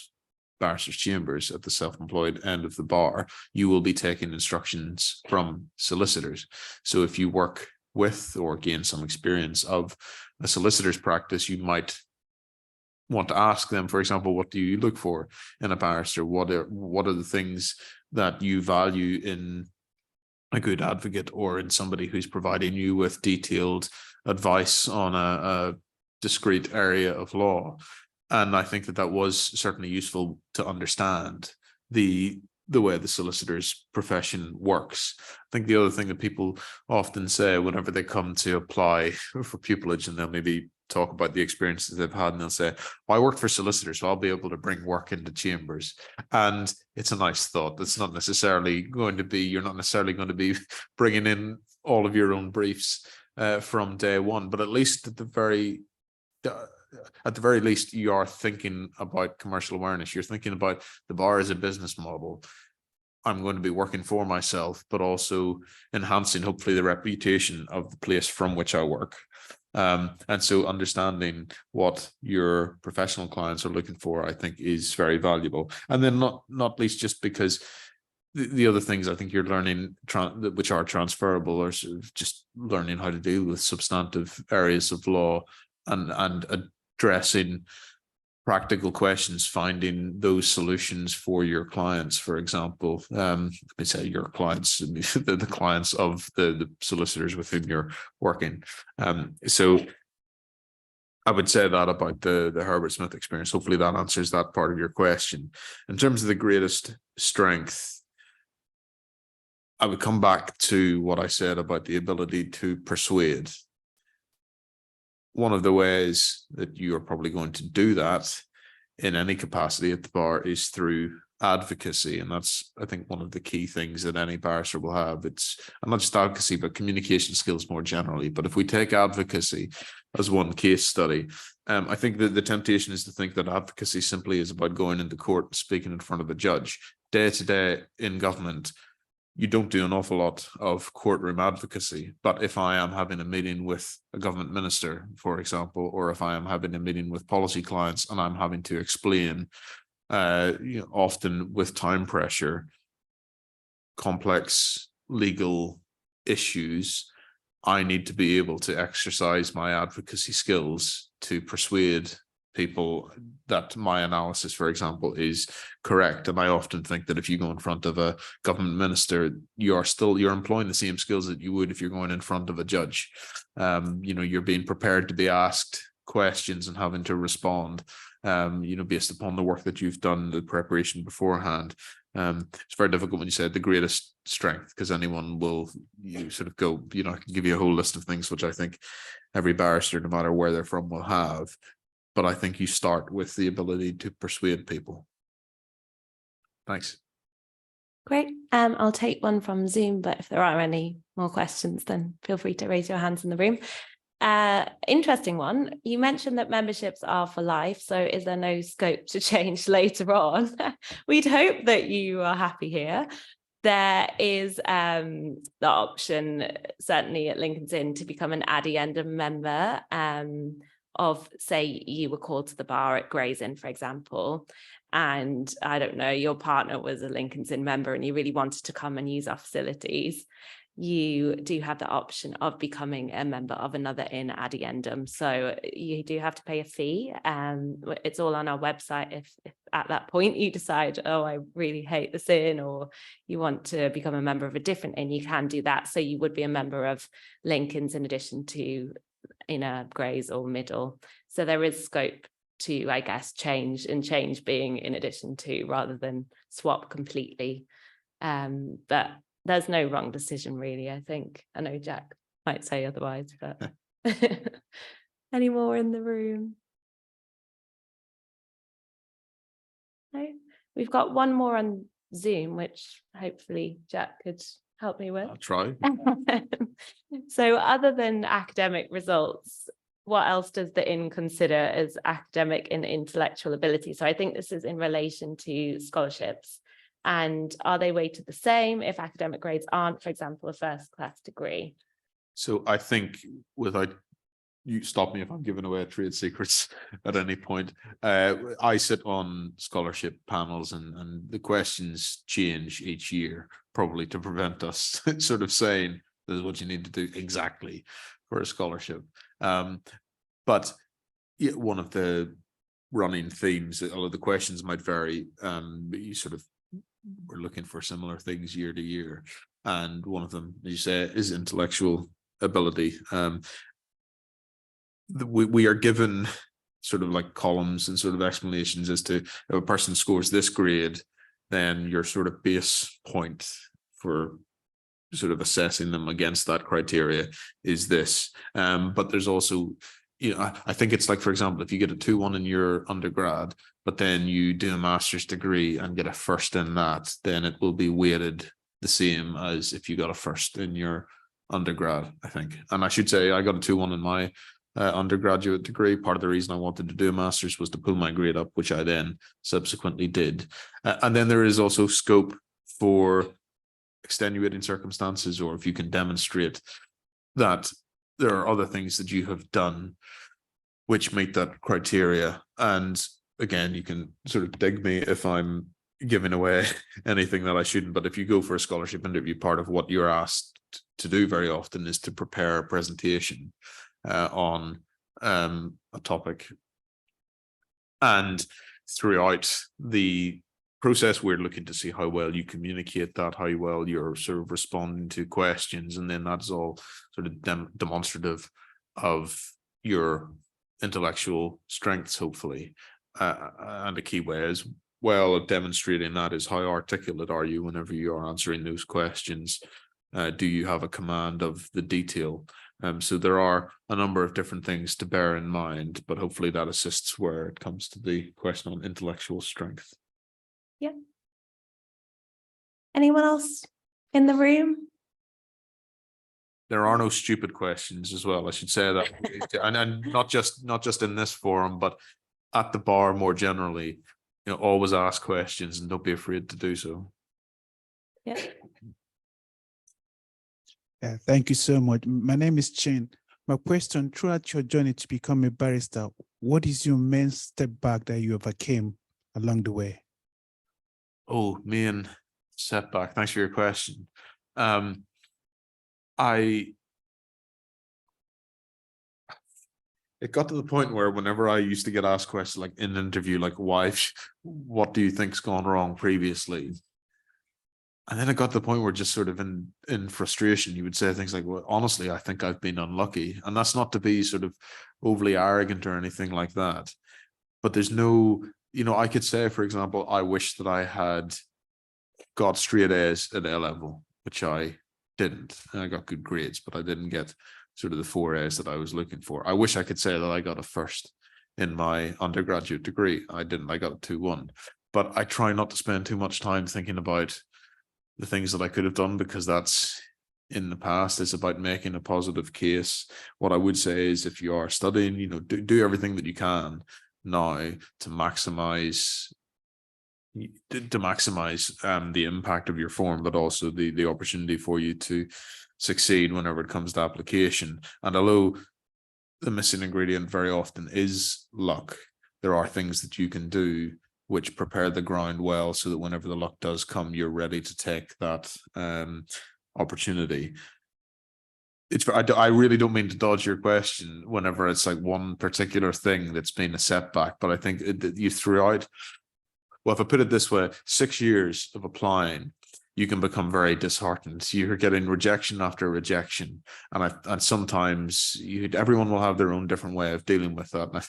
barristers' chambers at the self-employed end of the bar, you will be taking instructions from solicitors. So if you work with or gain some experience of a solicitor's practice, you might want to ask them, for example, what do you look for in a barrister? What are the things that you value in a good advocate or in somebody who's providing you with detailed advice on a discrete area of law. And I think that that was certainly useful to understand the way the solicitor's profession works. I think the other thing that people often say whenever they come to apply for pupillage, and they'll maybe talk about the experiences they've had, and they'll say, well, I work for solicitors, so I'll be able to bring work into chambers. And it's a nice thought. That's not necessarily going to be, you're not necessarily going to be bringing in all of your own briefs from day one, but at least at the very least, you are thinking about commercial awareness. You're thinking about the bar as a business model. I'm going to be working for myself, but also enhancing, hopefully, the reputation of the place from which I work. And so understanding what your professional clients are looking for, I think, is very valuable. And then not least just because the other things I think you're learning which are transferable are sort of just learning how to deal with substantive areas of law and addressing practical questions, finding those solutions for your clients. For example, let me say your clients, the clients of the solicitors with whom you're working. So I would say that about the Herbert Smith experience. Hopefully that answers that part of your question. In terms of the greatest strength, I would come back to what I said about the ability to persuade. One of the ways that you are probably going to do that in any capacity at the bar is through advocacy. And that's, I think, one of the key things that any barrister will have. It's not just advocacy, but communication skills more generally. But if we take advocacy as one case study, I think that the temptation is to think that advocacy simply is about going into court and speaking in front of a judge. Day to day in government, you don't do an awful lot of courtroom advocacy. But if I am having a meeting with a government minister, for example, or if I am having a meeting with policy clients and I'm having to explain, often with time pressure, complex legal issues, I need to be able to exercise my advocacy skills to persuade people that my analysis, for example, is correct. And I often think that if you go in front of a government minister, you're employing the same skills that you would if you're going in front of a judge. You're being prepared to be asked questions and having to respond, based upon the work that you've done, the preparation beforehand. It's very difficult when you say the greatest strength, because anyone will sort of go, I can give you a whole list of things which I think every barrister, no matter where they're from, will have. But I think you start with the ability to persuade people. Thanks. Great. I'll take one from Zoom, but if there are any more questions, then feel free to raise your hands in the room. Interesting one. You mentioned that memberships are for life, so is there no scope to change later on? We'd hope that you are happy here. There is the option, certainly at Lincoln's Inn, to become an addendum member of, say, you were called to the bar at Gray's Inn, for example, and I don't know, your partner was a Lincoln's Inn member and you really wanted to come and use our facilities. You do have the option of becoming a member of another inn addendum. So you do have to pay a fee. It's all on our website. If at that point you decide, oh, I really hate this inn, or you want to become a member of a different inn, you can do that. So you would be a member of Lincoln's in addition to Gray's or Middle. So there is scope to, I guess, change being in addition to, rather than swap completely. But there's no wrong decision, really, I think. I know Jack might say otherwise, but any more in the room? No? We've got one more on Zoom, which hopefully Jack could help me with. I'll try. So other than academic results, what else does the Inn consider as academic and intellectual ability? So I think this is in relation to scholarships. And are they weighted the same if academic grades aren't, for example, a first-class degree? So I think, without you stop me if I'm giving away trade secrets at any point, I sit on scholarship panels and the questions change each year, probably to prevent us sort of saying this is what you need to do exactly for a scholarship. But one of the running themes, although the questions might vary, you sort of, we're looking for similar things year to year. and one of them, as you say, is intellectual ability. We are given sort of like columns and sort of explanations as to if a person scores this grade, then your sort of base point for sort of assessing them against that criteria is this. But there's also, I think it's like, for example, if you get a 2-1 in your undergrad, but then you do a master's degree and get a first in that, then it will be weighted the same as if you got a first in your undergrad, I think. And I should say I got a 2-1 in my undergraduate degree. Part of the reason I wanted to do a master's was to pull my grade up, which I then subsequently did. And then there is also scope for extenuating circumstances, or if you can demonstrate that there are other things that you have done which meet that criteria. And again, you can sort of dig me if I'm giving away anything that I shouldn't, but if you go for a scholarship interview, part of what you're asked to do very often is to prepare a presentation on a topic. And throughout the process, we're looking to see how well you communicate that, how well you're sort of responding to questions, and then that's all sort of demonstrative of your intellectual strengths, hopefully. And a key way as well of demonstrating that is how articulate are you whenever you are answering those questions? Do you have a command of the detail? So there are a number of different things to bear in mind, but hopefully that assists where it comes to the question on intellectual strength. Yeah. Anyone else in the room? There are no stupid questions as well, I should say that. and not just in this forum, but at the bar more generally, always ask questions and don't be afraid to do so. Yeah. Yeah, thank you so much. My name is Chin. My question, throughout your journey to become a barrister, what is your main step back that you overcame along the way? Oh, main setback. Thanks for your question. It got to the point where whenever I used to get asked questions like in an interview, like, what do you think's gone wrong previously? And then it got to the point where just sort of in frustration, you would say things like, well, honestly, I think I've been unlucky. And that's not to be sort of overly arrogant or anything like that. But there's no, I could say, for example, I wish that I had got straight A's at A level, which I didn't. I got good grades, but I didn't get sort of the 4 A's that I was looking for. I wish I could say that I got a first in my undergraduate degree. I didn't. I got a 2-1. But I try not to spend too much time thinking about the things that I could have done, because that's in the past. It's about making a positive case. What I would say is, if you are studying, do everything that you can now to maximize the impact of your form, but also the opportunity for you to succeed whenever it comes to application. And although the missing ingredient very often is luck, there are things that you can do which prepare the ground well, so that whenever the luck does come, you're ready to take that opportunity. I really don't mean to dodge your question whenever it's like one particular thing that's been a setback, but I think you threw out, well, if I put it this way, 6 years of applying, you can become very disheartened. You're getting rejection after rejection. And sometimes everyone will have their own different way of dealing with that. And the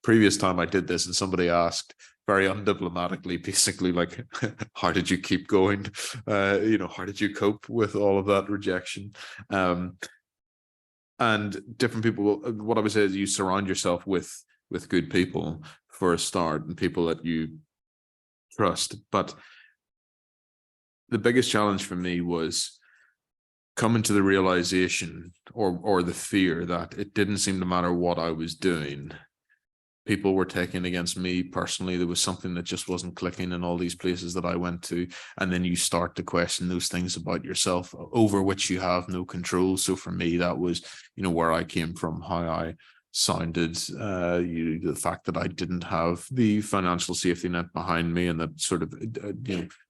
previous time I did this, and somebody asked very undiplomatically, basically, like, how did you keep going? How did you cope with all of that rejection? And different people, what I would say is you surround yourself with good people for a start, and people that you trust. But the biggest challenge for me was coming to the realization or the fear that it didn't seem to matter what I was doing. People were taking against me personally. There was something that just wasn't clicking in all these places that I went to. And then you start to question those things about yourself over which you have no control. So for me, that was, where I came from, how I sounded, the fact that I didn't have the financial safety net behind me, and that sort of,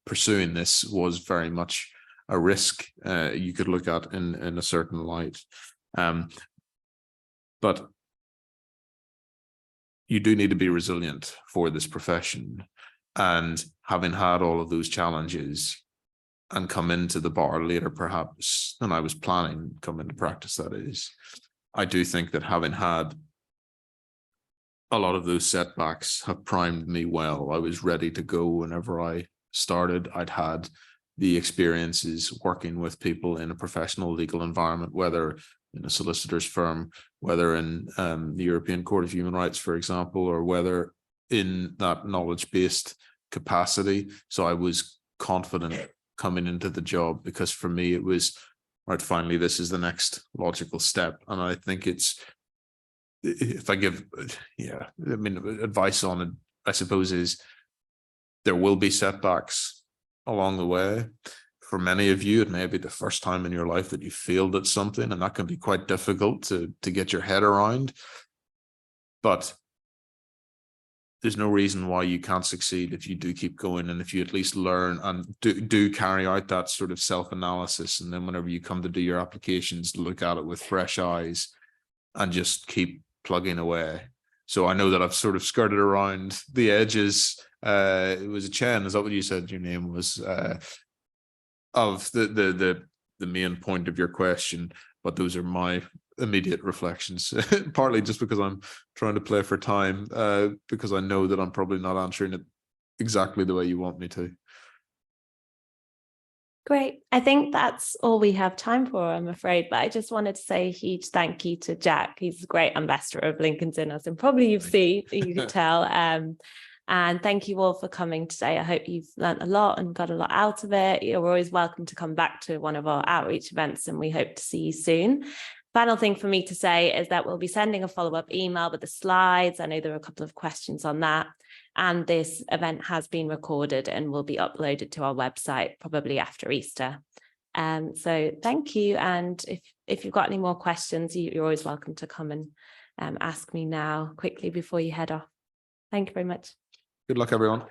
pursuing this was very much a risk you could look at in a certain light. But you do need to be resilient for this profession. And having had all of those challenges, and come into the bar later perhaps than I was planning to come into practice, that is. I do think that having had a lot of those setbacks have primed me well. I was ready to go whenever I started. I'd had the experiences working with people in a professional legal environment, whether in a solicitor's firm, whether in the European Court of Human Rights, for example, or whether in that knowledge-based capacity. So I was confident coming into the job, because for me it was, right, finally, this is the next logical step. And I think it's, if I give, advice on it, I suppose, is there will be setbacks along the way. For many of you, it may be the first time in your life that you failed at something, and that can be quite difficult to get your head around. But there's no reason why you can't succeed if you do keep going, and if you at least learn and do carry out that sort of self-analysis. And then whenever you come to do your applications, look at it with fresh eyes and just keep plugging away. So I know that I've sort of skirted around the edges. It was a Chen, is that what you said your name was? Of the main point of your question, but those are my immediate reflections, partly just because I'm trying to play for time, because I know that I'm probably not answering it exactly the way you want me to. Great. I think that's all we have time for, I'm afraid, but I just wanted to say a huge thank you to Jack. He's a great ambassador of Lincoln's Inn, as and probably you could tell. And thank you all for coming today. I hope you've learned a lot and got a lot out of it. You're always welcome to come back to one of our outreach events, and we hope to see you soon. Final thing for me to say is that we'll be sending a follow-up email with the slides. I know there are a couple of questions on that. And this event has been recorded and will be uploaded to our website probably after Easter. So thank you. And if you've got any more questions, you're always welcome to come and ask me now quickly before you head off. Thank you very much. Good luck, everyone.